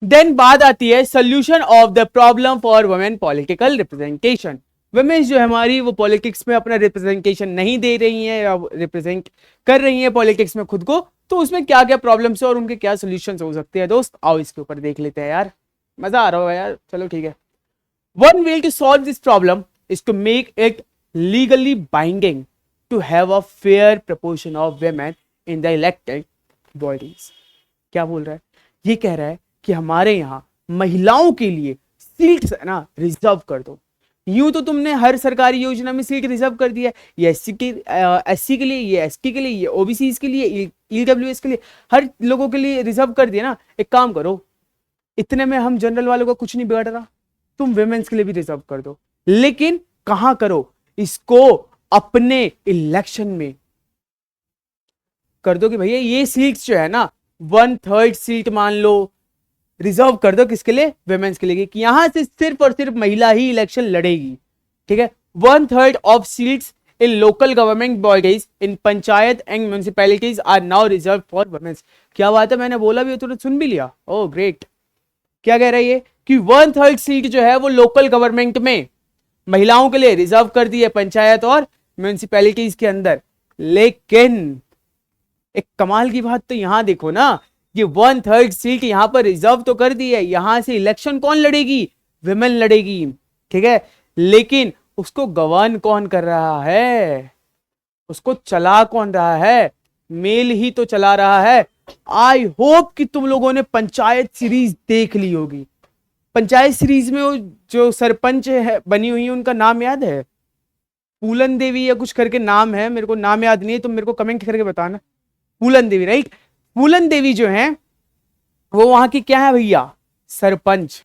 Then बात आती है solution of the problem for women political representation. Women's जो है हमारी वो politics में अपना representation नहीं दे रही हैं या रिप्रेजेंट कर रही हैं पॉलिटिक्स में खुद को, तो उसमें क्या क्या प्रॉब्लम्स है और उनके क्या सोल्यूशंस हो सकते हैं दोस्त, आओ इसके ऊपर देख लेते हैं यार, मजा आ रहा होगा यार, चलो ठीक है। One way to solve this problem is to make it legally binding to have a fair proportion of women in the elected bodies. क्या बोल रहा है, ये कह रहा है कि हमारे यहाँ महिलाओं के लिए सीट्स है ना रिजर्व कर दो। यूं तो तुमने हर सरकारी योजना में सीट रिजर्व कर दिया है, ये एससी के लिए, ये एसटी के लिए, ये ओबीसी के लिए, ईडब्ल्यूएस के लिए, हर लोगों के लिए रिजर्व कर दिया ना। एक काम करो, इतने में हम जनरल वालों का कुछ नहीं बिगड़ रहा, तुम विमेंस के लिए भी रिजर्व कर दो, लेकिन कहां करो इसको, अपने इलेक्शन में कर दो कि भैया ये सीट्स जो है ना 1/3 सीट मान लो रिजर्व कर दो, किसके लिए, वुमेन्स के लिए, कि यहां से सिर्फ और सिर्फ महिला ही इलेक्शन लड़ेगी, ठीक है। 1/3 of seats in local government bodies in panchayat and municipalities are now reserve for women's. क्या बात है, मैंने बोला भी तुमने सुन भी लिया, ओ ग्रेट। क्या कह रही है कि 1/3 सीट जो है वो लोकल गवर्नमेंट में महिलाओं के लिए रिजर्व कर दी है, पंचायत और म्यूनिसिपैलिटीज के अंदर। लेकिन एक कमाल की बात तो यहां देखो ना, ये 1/3 सीट यहां पर रिजर्व तो कर दी है, यहां से इलेक्शन कौन लड़ेगी, विमेन लड़ेगी, ठीक है। लेकिन उसको गवर्न कौन कर रहा है, उसको चला कौन रहा है, मेल ही तो चला रहा है। आई होप कि तुम लोगों ने पंचायत सीरीज देख ली होगी। पंचायत सीरीज में वो जो सरपंच है बनी हुई है उनका नाम याद है, पूलन देवी या कुछ करके नाम है, मेरे को नाम याद नहीं है, तुम मेरे को कमेंट करके बताना। पूलन देवी, राइट। पूलन देवी जो है वो वहां की क्या है भैया, सरपंच,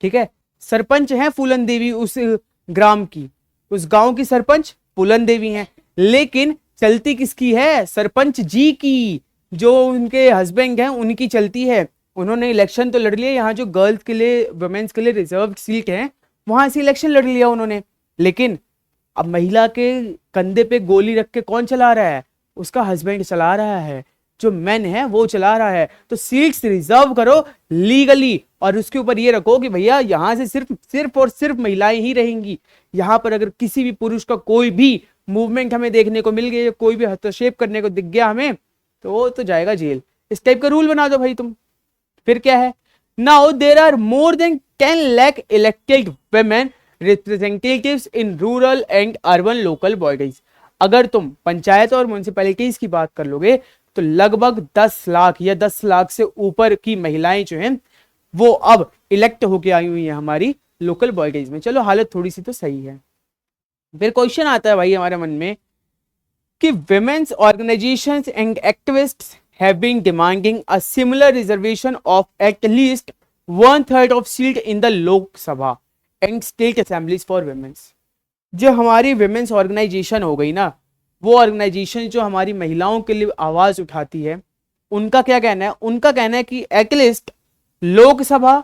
ठीक है। सरपंच है फूलन देवी उस ग्राम की, उस गांव की सरपंच फूलन देवी हैं। लेकिन चलती किसकी है, सरपंच जी की, जो उनके हस्बैंड हैं उनकी चलती है। उन्होंने इलेक्शन तो लड़ लिया, यहाँ जो गर्ल्स के लिए, वुमेन्स के लिए रिजर्व सीट है वहां से इलेक्शन लड़ लिया उन्होंने। लेकिन अब महिला के कंधे पे गोली रख के कौन चला रहा है, उसका हस्बैंड चला रहा है, जो मैन है वो चला रहा है। तो सीट्स रिजर्व करो लीगली, और उसके ऊपर ये रखो कि भैया यहां से सिर्फ सिर्फ और सिर्फ महिलाएं ही रहेंगी। यहां पर अगर किसी भी पुरुष का कोई भी मूवमेंट हमें देखने को मिल गया, कोई भी हस्तक्षेप करने को दिख गया हमें, तो वो तो जाएगा जेल। इस टाइप का रूल बना दो भाई तुम। फिर क्या है, now there are more than 10 lakh elected women representatives in rural and urban local bodies. अगर तुम पंचायत और म्यूनिसिपैलिटीज की बात कर लोगे तो लगभग 10 लाख या 10 लाख से ऊपर की महिलाएं जो हैं वो अब इलेक्ट होके आई हुई है हमारी लोकल बॉडीज में। चलो हालत थोड़ी सी तो सही है। फिर क्वेश्चन आता है भाई हमारे मन में कि women's organisations and activists have been demanding a similar reservation of at least 1/3 of seat in the Lok Sabha and state assemblies for women। जो हमारी विमेन्स ऑर्गेनाइजेशन हो गई ना, वो ऑर्गेनाइजेशन जो हमारी महिलाओं के लिए आवाज उठाती है, उनका क्या कहना है, उनका कहना है कि एटलीस्ट लोकसभा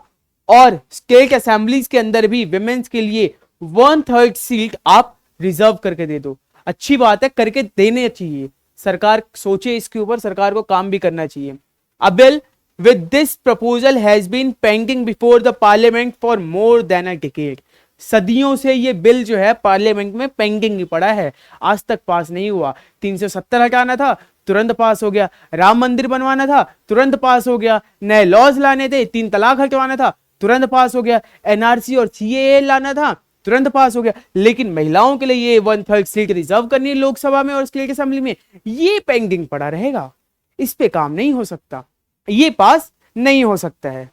और स्टेट असेंबलीज के अंदर भी विमेन्स के लिए 1/3 सीट आप रिजर्व करके दे दो। अच्छी बात है, करके देने चाहिए, सरकार सोचे इसके ऊपर, सरकार को काम भी करना चाहिए। A bill with this proposal has been pending before the parliament for more than a decade। सदियों से ये बिल जो है पार्लियामेंट में पेंडिंग ही पड़ा है, आज तक पास नहीं हुआ। 370 हटाना था तुरंत पास हो गया, राम मंदिर बनवाना था तुरंत पास हो गया, नए लॉज लाने थे, 3 तलाक हटवाना था तुरंत पास हो गया, एनआरसी और सीएए लाना था तुरंत पास हो गया। लेकिन महिलाओं के लिए ये 1/3 सीट रिजर्व करनी है लोकसभा में और स्टेट असेंबली में, ये पेंडिंग पड़ा रहेगा, इस पे काम नहीं हो सकता, ये पास नहीं हो सकता है।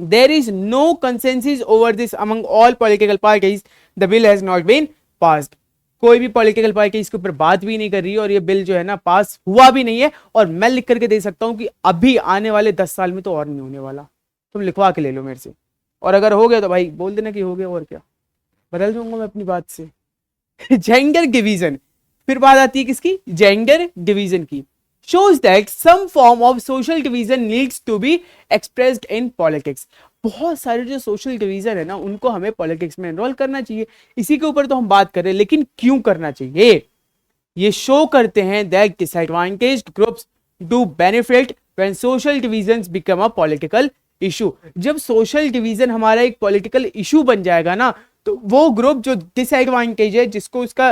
There is no consensus over this among all political parties, the bill has not been passed. कोई भी पॉलिटिकल पार्टी इसके ऊपर बात भी नहीं कर रही है और ये बिल जो है ना पास हुआ भी नहीं है। और मैं लिख करके दे सकता हूं कि अभी आने वाले 10 साल में तो और नहीं होने वाला, तुम लिखवा के ले लो मेरे से, और अगर हो गया तो भाई बोल देना कि हो गया, और क्या, बदल दूंगा मैं अपनी बात से। जेंडर डिवीजन, फिर बात आती है किसकी, जेंडर डिवीजन की। shows that some form of social division needs to be expressed in politics। बहुत सारे जो सोशल डिवीजन है ना उनको हमें पॉलिटिक्स में एनरोल करना चाहिए, इसी के ऊपर तो हम बात कर रहे हैं। लेकिन क्यों करना चाहिए, ये शो करते हैं that disadvantaged groups do benefit when social divisions become a political issue. जब सोशल डिवीजन हमारा एक पॉलिटिकल इशू बन जाएगा ना, तो वो ग्रुप जो डिसएडवांटेज है, जिसको उसका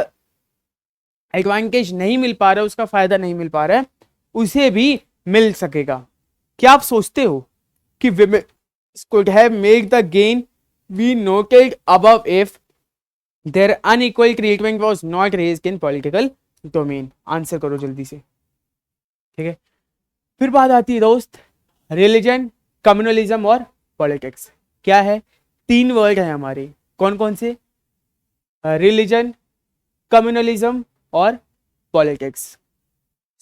एडवांटेज नहीं मिल पा रहा है, उसका फायदा नहीं मिल पा रहा है, उसे भी मिल सकेगा। क्या आप सोचते हो कि women could have made the gain we noted above if their unequal treatment was not raised in political domain? Answer करो जल्दी से, ठीक है। फिर बात आती है दोस्त रिलीजन, कम्युनलिज्म और पॉलिटिक्स। क्या है? 3 वर्ड है हमारे, कौन कौन से? रिलीजन, कम्युनलिज्म और politics.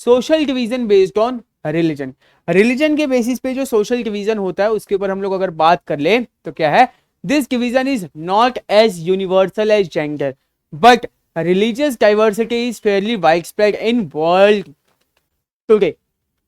Social division based on religion, religion के बेसिस पे जो सोशल डिवीजन होता है उसके ऊपर हम लोग अगर बात कर ले तो क्या है? This division is not as universal as gender but religious diversity is fairly wide spread in world today.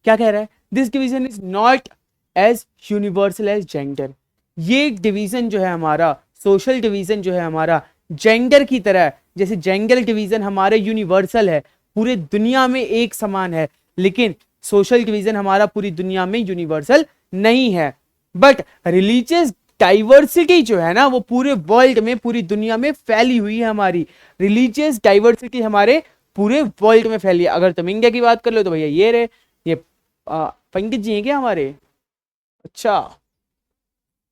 क्या कह रहा है? This division is not as universal as gender. ये डिवीजन जो है हमारा, सोशल डिवीजन जो है हमारा, जेंडर की तरह, जैसे जेंडर डिवीजन हमारे यूनिवर्सल है, पूरे दुनिया में एक समान है, लेकिन सोशल डिवीजन हमारा पूरी दुनिया में यूनिवर्सल नहीं है। बट रिलीजियस डाइवर्सिटी जो है ना, वो पूरे वर्ल्ड में, पूरी दुनिया में फैली हुई है। हमारी रिलीजियस डाइवर्सिटी हमारे पूरे वर्ल्ड में फैली है। अगर तुम इंडिया की बात कर लो तो भैया ये रहे, ये पंडित जी हैं क्या हमारे? अच्छा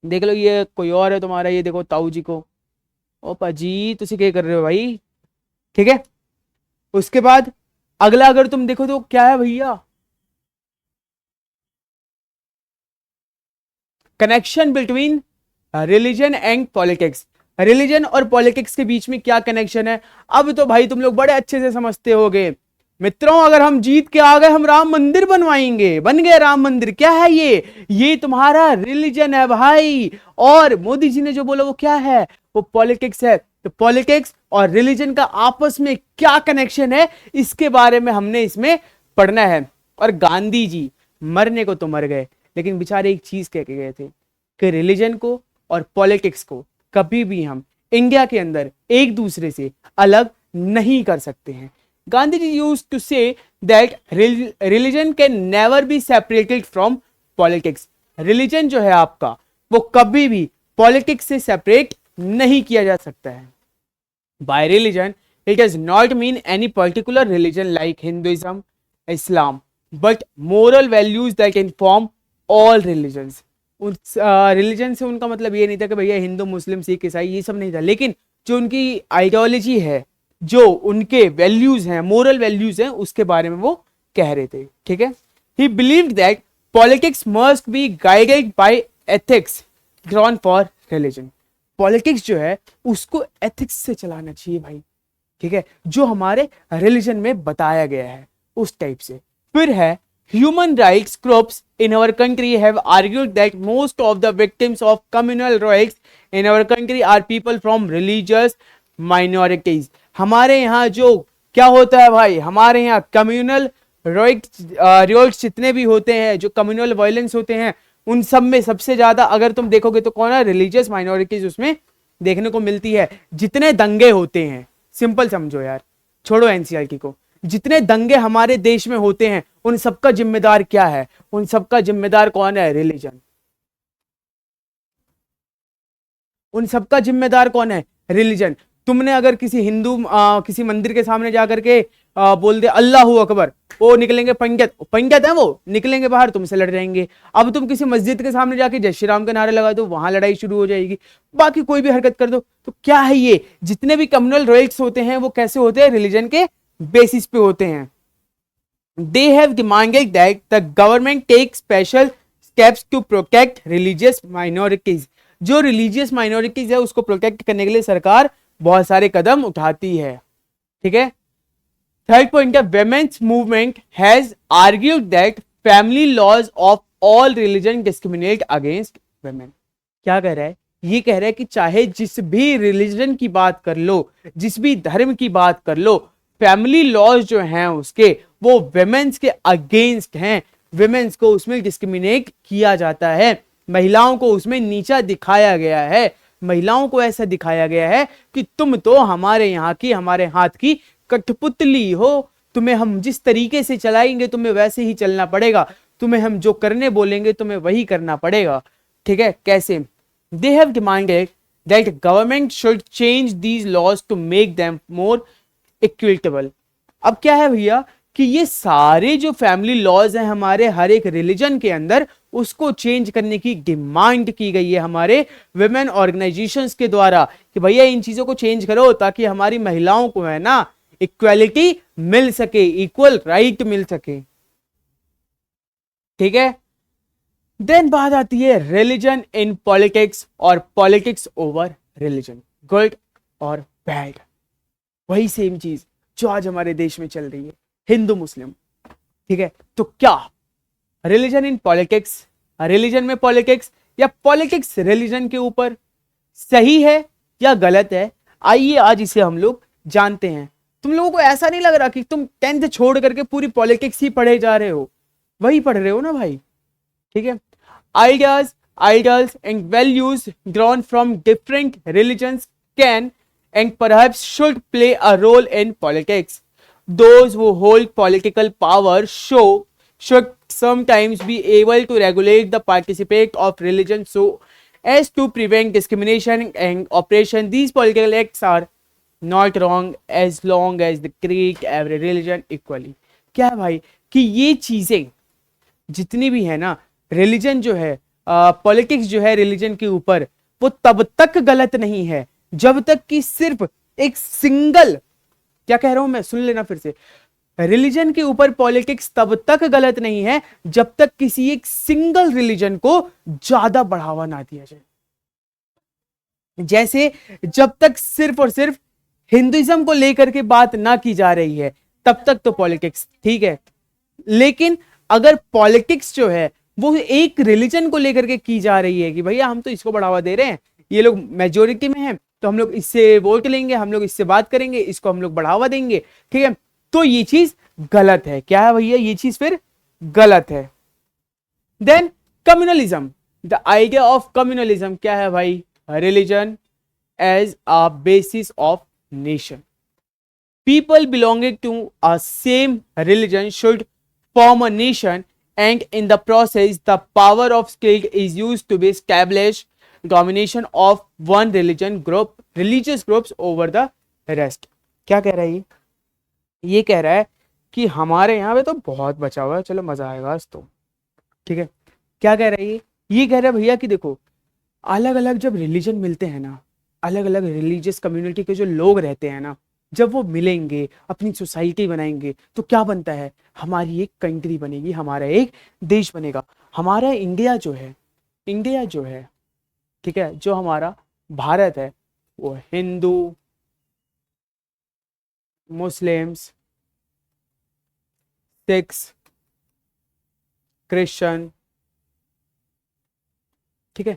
देख लो, ये कोई और है तुम्हारा, ये देखो ताऊ जी को। ओपा जी तुसी क्या कर रहे हो भाई? ठीक है। उसके बाद अगला अगर तुम देखो तो क्या है भैया? Connection between religion and politics. Religion और पॉलिटिक्स के बीच में क्या कनेक्शन है? अब तो भाई तुम लोग बड़े अच्छे से समझते होगे मित्रों। अगर हम जीत के आ गए, हम राम मंदिर बनवाएंगे, बन गए राम मंदिर। क्या है ये तुम्हारा रिलीजन है भाई। और मोदी जी ने जो बोला वो क्या है? वो पॉलिटिक्स है। तो पॉलिटिक्स और रिलीजन का आपस में क्या कनेक्शन है, इसके बारे में हमने इसमें पढ़ना है। और गांधी जी मरने को तो मर गए, लेकिन बेचारे एक चीज कह के गए थे कि रिलीजन को और पॉलिटिक्स को कभी भी हम इंडिया के अंदर एक दूसरे से अलग नहीं कर सकते हैं। Gandhi ji used to say that religion can never be separated from politics. Religion जो है आपका, वो कभी भी पॉलिटिक्स से सेपरेट नहीं किया जा सकता है। Bye religion it does not mean any particular religion like Hinduism, Islam, but moral values that inform all religions. उस रिलीजन से उनका मतलब ये नहीं था कि भैया हिंदू, मुस्लिम, सिख, ईसाई, ये सब नहीं था, लेकिन जो उनकी आइडियोलॉजी है, जो उनके वैल्यूज हैं, मोरल वैल्यूज हैं, उसके बारे में वो कह रहे थे। ठीक है। ही believed that politics must be guided by ethics drawn for religion. Politics जो है उसको एथिक्स से चलाना चाहिए भाई, ठीक है, जो हमारे रिलीजन में बताया गया है उस टाइप से। फिर है human rights groups in our country have argued that most of the victims of communal rights in our country are people from religious minorities। हमारे यहाँ जो क्या होता है भाई, हमारे यहाँ कम्युनल राइट्स जितने भी होते हैं, जो कम्युनल वायलेंस होते हैं, उन सब में सबसे ज्यादा अगर तुम देखोगे तो कौन है? रिलीजियस माइनॉरिटीज उसमें देखने को मिलती है। जितने दंगे होते हैं, सिंपल समझो यार, छोड़ो एनसीईआरटी को, जितने दंगे हमारे देश में होते हैं उन सबका जिम्मेदार क्या है? उन सबका जिम्मेदार कौन है? रिलीजन। उन सबका जिम्मेदार कौन है? रिलीजन। तुमने अगर किसी हिंदू किसी मंदिर के सामने जाकर के बोल दे अल्लाहू अकबर, वो निकलेंगे पंडित, पंडित है वो, निकलेंगे बाहर, तुमसे लड़ जाएंगे। अब तुम किसी मस्जिद के सामने जाके जय श्री राम के नारे लगा दो, वहां लड़ाई शुरू हो जाएगी। बाकी कोई भी हरकत कर दो तो क्या है ये? जितने भी कम्युनल राइट्स होते हैं वो कैसे होते हैं? रिलीजन के बेसिस पे होते हैं। They have demanded that the government take special steps to protect religious minorities। जो रिलीजियस माइनॉरिटीज है उसको प्रोटेक्ट करने के लिए सरकार बहुत सारे कदम उठाती है। ठीक है। थर्ड पॉइंट है women's movement has argued that family laws of all religion discriminate against women। क्या कह रहा है? ये कह रहा है कि चाहे जिस भी रिलीजन की बात कर लो, जिस भी धर्म की बात कर लो, फैमिली लॉज जो हैं उसके, वो विमेंस के अगेंस्ट हैं। विमेंस को उसमें डिस्क्रिमिनेट किया जाता है, महिलाओं को उसमें नीचा दिखाया गया है। महिलाओं को ऐसा दिखाया गया है कि तुम तो हमारे यहाँ की, हमारे हाथ की कठपुतली हो, तुम्हें हम जिस तरीके से चलाएंगे तुम्हें वैसे ही चलना पड़ेगा। तुम्हें हम जो करने बोलेंगे तुम्हें वही करना पड़ेगा, ठीक है। कैसे? They have demanded that government should change these laws to make them more equitable. अब क्या है भैया कि ये सारे जो फैमिली लॉज हैं हमारे हर एक रिलीजन के अंदर, उसको चेंज करने की डिमांड की गई है हमारे विमेन ऑर्गेनाइजेशंस के द्वारा कि भैया इन चीजों को चेंज करो ताकि हमारी महिलाओं को है ना इक्वालिटी मिल सके, इक्वल राइट मिल सके, ठीक है। देन बात आती है रिलीजन इन पॉलिटिक्स और पॉलिटिक्स ओवर रिलीजन, गुड और बैड। वही सेम चीज जो आज हमारे देश में चल रही है, हिंदू मुस्लिम, ठीक है। तो क्या रिलीजन इन पॉलिटिक्स, रिलीजन में पॉलिटिक्स या पॉलिटिक्स रिलीजन के ऊपर सही है या गलत है? आइए आज इसे हम लोग जानते हैं। तुम लोगों को ऐसा नहीं लग रहा कि तुम 10th छोड़ करके पूरी पॉलिटिक्स ही पढ़े जा रहे हो? वही पढ़ रहे हो ना भाई, ठीक है। Ideas and values drawn from different religions can and perhaps should play a role in politics. Those who hold political power should sometimes be able to regulate the participate of religion so as to prevent discrimination and oppression. These political acts are not wrong as long as they treat every religion equally. क्या है भाई कि ये चीजें जितनी भी है ना, रिलीजन जो है, पॉलिटिक्स जो है रिलीजन के ऊपर, वो तब तक गलत नहीं है जब तक कि सिर्फ एक सिंगल, क्या कह रहा हूं मैं, सुन लेना फिर से, रिलीजन के ऊपर पॉलिटिक्स तब तक गलत नहीं है जब तक किसी एक सिंगल रिलीजन को ज्यादा बढ़ावा ना दिया जाए। जैसे जब तक सिर्फ और सिर्फ हिंदुइज्म को लेकर के बात ना की जा रही है तब तक तो पॉलिटिक्स ठीक है, लेकिन अगर पॉलिटिक्स जो है वो एक रिलीजन को लेकर के की जा रही है कि भैया हम तो इसको बढ़ावा दे रहे हैं, ये लोग मेजोरिटी में हैं तो हम लोग इससे वोट लेंगे, हम लोग इससे बात करेंगे, इसको हम लोग बढ़ावा देंगे, ठीक है, तो ये चीज गलत है। क्या है भैया? ये चीज फिर गलत है। Then communalism, the idea of communalism क्या है भाई? Religion as a basis of nation. People belonging to a same religion should form a nation, and in the process, the power of state is used to establish domination of one religious groups over the rest. क्या कह रहा है ये कह रहा है कि हमारे यहाँ पे तो बहुत बचा हुआ है, चलो मजा आएगा आज तो, ठीक है। क्या कह रहा है ये कह रहा है भैया कि देखो अलग अलग जब रिलीजन मिलते हैं ना, अलग अलग रिलीजियस कम्युनिटी के जो लोग रहते हैं ना, जब वो मिलेंगे अपनी सोसाइटी बनाएंगे तो क्या बनता है? हमारी एक कंट्री बनेगी, हमारा एक देश बनेगा। हमारा इंडिया जो है ठीक है, जो हमारा भारत है वो हिंदू, मुस्लिम्स, सिख्स, क्रिश्चियन, ठीक है,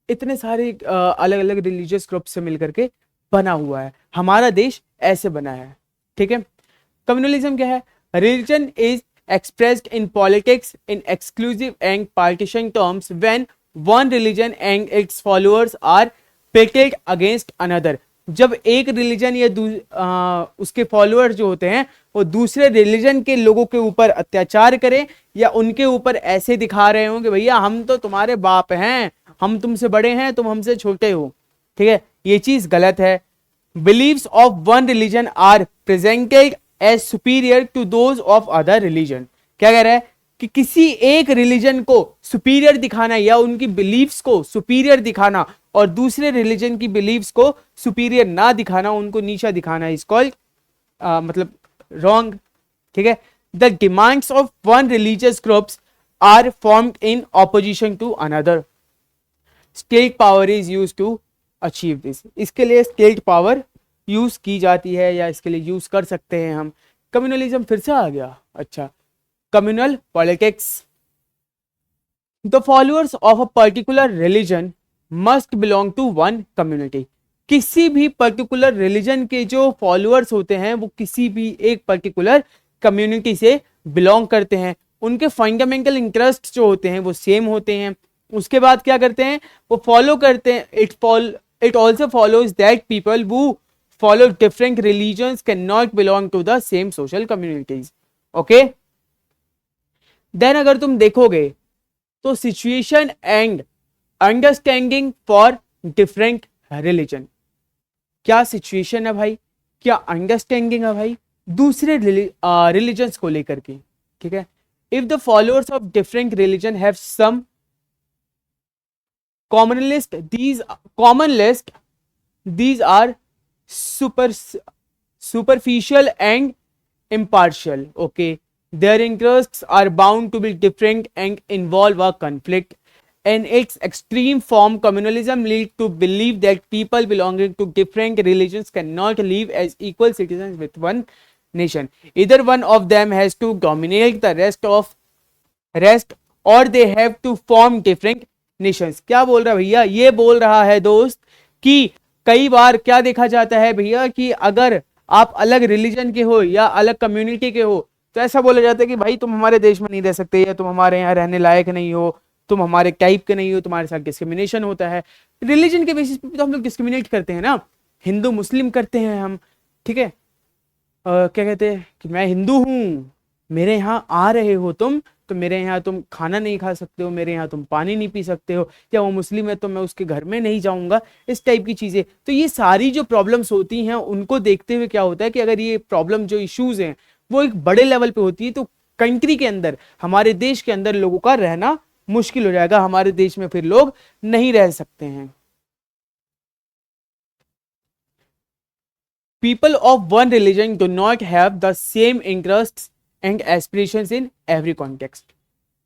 इतने सारे अलग अलग रिलीजियस ग्रुप से मिलकर के बना हुआ है। हमारा देश ऐसे बना है, ठीक है। कम्युनलिज्म क्या है? Religion is expressed in politics in exclusive and partition terms when one religion and its followers are pitted against another. जब एक रिलीजन या उसके फॉलोअर्स जो होते हैं वो दूसरे रिलीजन के लोगों के ऊपर अत्याचार करें या उनके ऊपर ऐसे दिखा रहे हो कि भैया हम तो तुम्हारे बाप हैं, हम तुमसे बड़े हैं, तुम हमसे छोटे हो, ठीक है, ये चीज गलत है। Beliefs of one religion are presented as superior to those of other religion. क्या कह रहा है कि किसी एक रिलीजन को सुपीरियर दिखाना या उनकी बिलीफ्स को सुपीरियर दिखाना और दूसरे रिलीजन की बिलीफ्स को सुपीरियर ना दिखाना, उनको नीचा दिखाना, इज कॉल्ड मतलब रॉन्ग, ठीक है। The demands of one religious groups are formed in opposition to another. State power is used to achieve this. इसके लिए स्टेट पावर यूज की जाती है या इसके लिए यूज कर सकते हैं हम। कम्युनलिज्म फिर से आ गया। अच्छा, communal politics. The followers of a particular religion must belong to one community. किसी भी पर्टिकुलर रिलीजन के जो फॉलोअर्स होते हैं वो किसी भी एक पर्टिकुलर कम्युनिटी से बिलोंग करते हैं। उनके फंडामेंटल इंटरेस्ट जो होते हैं वो सेम होते हैं। उसके बाद क्या करते हैं? वो फॉलो करते हैं। It also follows that people who follow different religions cannot belong to the same social communities. Okay? Then अगर तुम देखोगे तो situation and understanding for different religion, क्या सिचुएशन है भाई, क्या अंडरस्टैंडिंग है भाई दूसरे रिलीजन्स को लेकर के, ठीक है। If the followers of different religion have some common list, these are super superficial and impartial, okay, their interests are bound to be different and involve a conflict. In its extreme form, communalism leads to believe that people belonging to different religions cannot live as equal citizens with one nation. Either one of them has to dominate the rest or they have to form different nations. क्या बोल रहा है भैया, ये बोल रहा है दोस्त कि कई बार क्या देखा जाता है भैया कि अगर आप अलग रिलीजन के हो या अलग कम्युनिटी के हो तो ऐसा बोला जाता है कि भाई तुम हमारे देश में नहीं रह सकते, या तुम हमारे यहाँ रहने लायक नहीं हो, तुम हमारे टाइप के नहीं हो, तुम्हारे साथ डिस्क्रिमिनेशन होता है। रिलीजन के बेसिस पे तो हम लोग डिस्क्रिमिनेट करते हैं ना, हिंदू मुस्लिम करते हैं हम, ठीक है। क्या कहते हैं कि मैं हिंदू हूँ, मेरे यहाँ आ रहे हो तुम तो मेरे यहाँ तुम खाना नहीं खा सकते हो, मेरे यहाँ तुम पानी नहीं पी सकते हो, या वो मुस्लिम है तो मैं उसके घर में नहीं जाऊंगा, इस टाइप की चीजें। तो ये सारी जो प्रॉब्लम्स होती हैं उनको देखते हुए क्या होता है कि अगर ये प्रॉब्लम जो इश्यूज हैं वो एक बड़े लेवल पे होती है तो कंट्री के अंदर, हमारे देश के अंदर लोगों का रहना मुश्किल हो जाएगा, हमारे देश में फिर लोग नहीं रह सकते हैं। People of one religion do not have the same interests and aspirations in every context.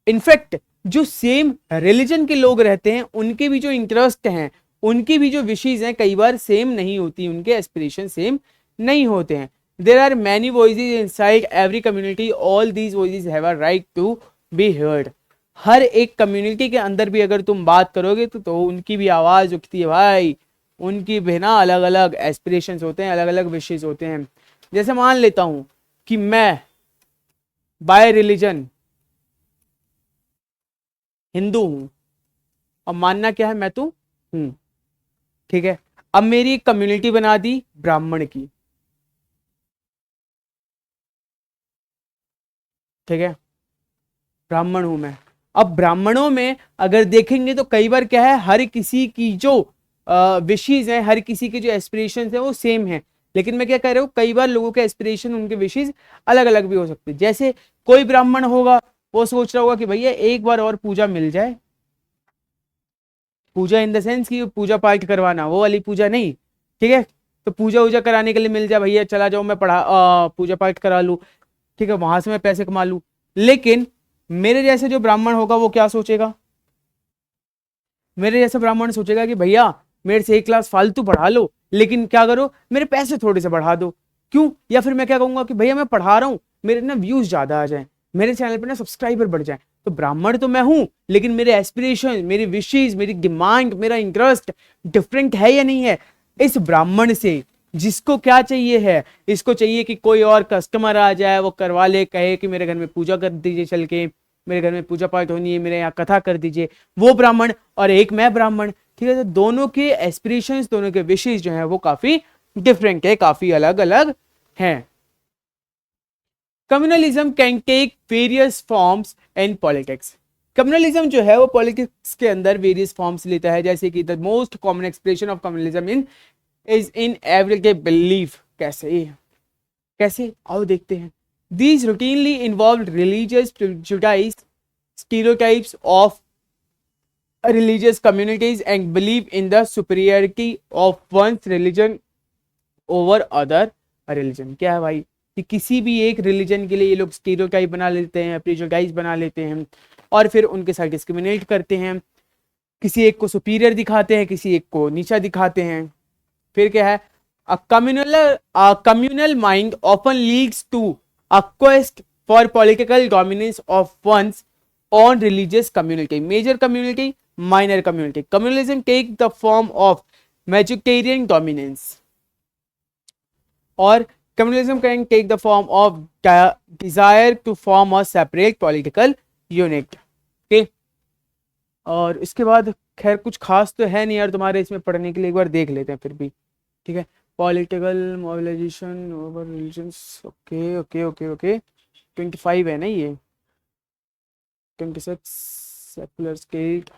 In fact, जो सेम रिलीजन के लोग रहते हैं उनके भी जो इंटरेस्ट हैं, उनकी भी जो विशेज हैं कई बार सेम नहीं होती, उनके एस्पिरेशन सेम नहीं होते हैं। There are many voices inside every community, all these voices have a right to be heard. हर एक कम्युनिटी के अंदर भी अगर तुम बात करोगे तो उनकी भी आवाज उठती है भाई, उनकी भी ना अलग अलग एस्पिरेशंस होते हैं, अलग अलग विशेष होते हैं। जैसे मान लेता हूं कि मैं बाय रिलीजन हिंदू हूं, और मानना क्या है, मैं तो हूं, ठीक है। अब मेरी एक कम्युनिटी बना दी ब्राह्मण की, ठीक है, ब्राह्मण हूं मैं। अब ब्राह्मणों में अगर देखेंगे तो कई बार क्या है, हर किसी की जो विशेष है, हर किसी के जो एस्पिरेशन है वो सेम है, लेकिन मैं क्या कह रहा हूँ कई बार लोगों के एस्पिरेशन, उनके विशेष अलग अलग भी हो सकते हैं। जैसे कोई ब्राह्मण होगा वो सोच रहा होगा कि भैया एक बार और पूजा मिल जाए, पूजा इन द सेंस की पूजा पाठ करवाना, वो वाली पूजा नहीं, ठीक है। तो पूजा वूजा कराने के लिए मिल जाए भैया, चला जाओ मैं पूजा पाठ करा लूँ, ठीक है, वहां से मैं पैसे कमा लूँ। लेकिन मेरे जैसे जो ब्राह्मण होगा वो क्या सोचेगा, मेरे जैसे ब्राह्मण सोचेगा कि भैया मेरे से एक क्लास फालतू पढ़ा लो, लेकिन क्या करो मेरे पैसे थोड़े से बढ़ा दो, क्यों। या फिर मैं क्या कहूंगा कि भैया मैं पढ़ा रहा हूँ, मेरे ना व्यूज ज्यादा आ जाए, मेरे चैनल पे ना सब्सक्राइबर बढ़ जाए। तो ब्राह्मण तो मैं हूं, लेकिन मेरे एस्पिरेशन, मेरी विशेष, मेरी डिमांड, मेरा इंटरेस्ट डिफरेंट है या नहीं है इस ब्राह्मण से। जिसको क्या चाहिए है, इसको चाहिए कि कोई और कस्टमर आ जाए, वो करवा ले, कहे कि मेरे घर में पूजा कर दीजिए, चल के मेरे घर में पूजा पाठ होनी है, मेरे यहाँ कथा कर दीजिए, वो ब्राह्मण और एक मैं ब्राह्मण, ठीक है। तो दोनों के एस्पिरेशंस, दोनों के विशेष जो है वो काफी डिफरेंट है, काफी अलग अलग हैं। Communalism can take various forms in politics. Communalism जो है वो पॉलिटिक्स के अंदर वेरियस फॉर्म्स लेता है, जैसे कि the most common expression of communalism in is in everyday belief. कैसे कैसे आओ देखते हैं। These routinely involved religious prejudice, stereotypes of religious communities, and belief in the superiority of one's religion over other religion। क्या है भाई कि किसी भी एक रिलीजन के लिए ये लोग स्टीरियोटाइप बना लेते हैं, प्रेजुडाइज बना लेते हैं, और फिर उनके साथ डिस्क्रिमिनेट करते हैं, किसी एक को सुपीरियर दिखाते हैं, किसी एक को नीचा दिखाते हैं। फिर क्या है, a communal mind often leads to a quest for political dominance of one's own religious community, major community, minor community. Communalism takes the form of majoritarian dominance, or communalism can take the form of desire to form a separate political unit. Okay, और इसके बाद खैर कुछ खास तो है नहीं यार तुम्हारे इसमें पढ़ने के लिए, एक बार देख लेते हैं फिर भी, ठीक है। Political mobilisation over religions, okay okay okay okay, 25 है ना ये। 26 secular scaled,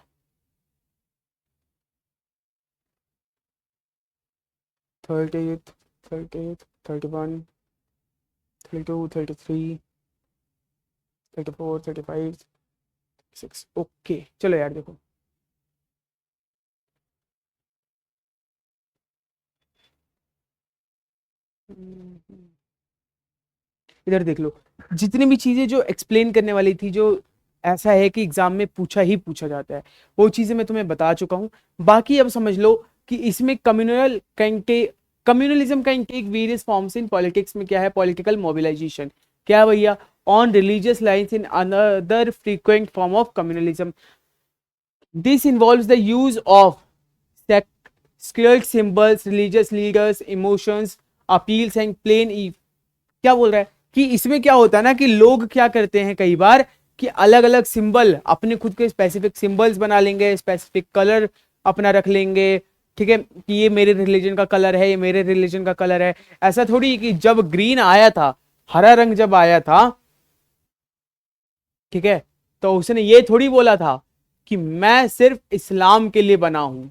30th, 30th, 31, 32, 33, 34, 35, 36। Okay चलो यार देखो, इधर देख लो, जितनी भी चीजें जो एक्सप्लेन करने वाली थी, जो ऐसा है कि एग्जाम में पूछा ही पूछा जाता है, वो चीजें मैं तुम्हें बता चुका हूं। बाकी अब समझ लो कि इसमें communalism can take various forms in politics में क्या है, पॉलिटिकल मोबिलाइजेशन क्या है भैया, on religious lines in another frequent form of communalism. This involves the use of sacred symbols, religious leaders, emotions, appeals and plain क्या बोल रहा है कि इसमें क्या होता है ना कि लोग क्या करते हैं कई बार कि अलग अलग सिंबल अपने खुद के स्पेसिफिक सिंबल्स बना लेंगे, स्पेसिफिक कलर अपना रख लेंगे, ठीक है, कि ये मेरे रिलीजन का कलर है, ये मेरे रिलीजन का कलर है। ऐसा थोड़ी कि जब ग्रीन आया था, हरा रंग जब आया था, ठीक है, तो उसने ये थोड़ी बोला था कि मैं सिर्फ इस्लाम के लिए बना हूं,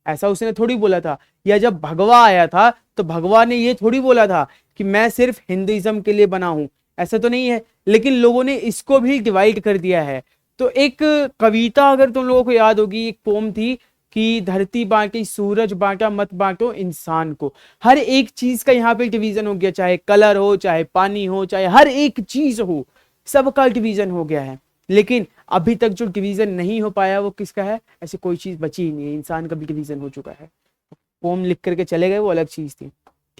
ऐसा उसने थोड़ी बोला था। या जब भगवा आया था तो भगवा ने ये थोड़ी बोला था कि मैं सिर्फ हिंदुइज्म के लिए बना हूं, ऐसा तो नहीं है। लेकिन लोगों ने इसको भी डिवाइड कर दिया है। तो एक कविता अगर तुम लोगों को याद होगी, एक पोम थी कि धरती बांटी सूरज बांटा मत बांटो इंसान को। हर एक चीज का यहाँ पे डिवीजन हो गया, चाहे कलर हो, चाहे पानी हो, चाहे हर एक चीज हो, सबका डिवीजन हो गया है। लेकिन अभी तक जो डिवीजन नहीं हो पाया वो किसका है, ऐसी कोई चीज बची ही नहीं है, इंसान का भी डिवीजन हो चुका है। पोम लिख करके चले गए, वो अलग चीज थी।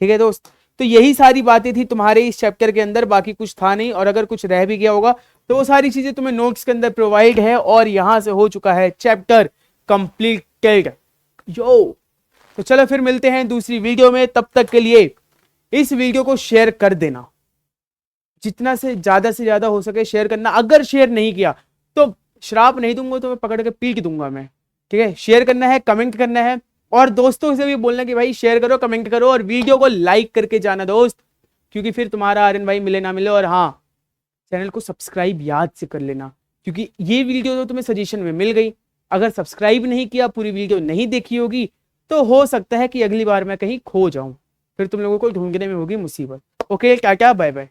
ठीक है दोस्त, तो यही सारी बातें थी तुम्हारे इस चैप्टर के अंदर, बाकी कुछ था नहीं। और अगर कुछ रह भी गया होगा तो वो सारी चीजें तुम्हें नोट्स के अंदर प्रोवाइड है, और यहां से हो चुका है चैप्टर कंप्लीटेड। यो, तो चलो फिर मिलते हैं दूसरी वीडियो में। तब तक के लिए इस वीडियो को शेयर कर देना, जितना से ज्यादा हो सके शेयर करना। अगर शेयर नहीं किया तो श्राप नहीं दूंगा, तो मैं पकड़ के पीट दूंगा मैं। ठीक है, शेयर करना है, कमेंट करना है, और दोस्तों से भी बोलना कि भाई शेयर करो, कमेंट करो, और वीडियो को लाइक करके जाना दोस्त, क्योंकि फिर तुम्हारा आर्यन भाई मिले ना मिले। और हाँ, चैनल को सब्सक्राइब याद से कर लेना, क्योंकि ये वीडियो तो तुम्हें सजेशन में मिल गई। अगर सब्सक्राइब नहीं किया, पूरी वीडियो नहीं देखी होगी, तो हो सकता है कि अगली बार मैं कहीं खो जाऊं, फिर तुम लोगों को ढूंढने में होगी मुसीबत। Okay, tata bye bye.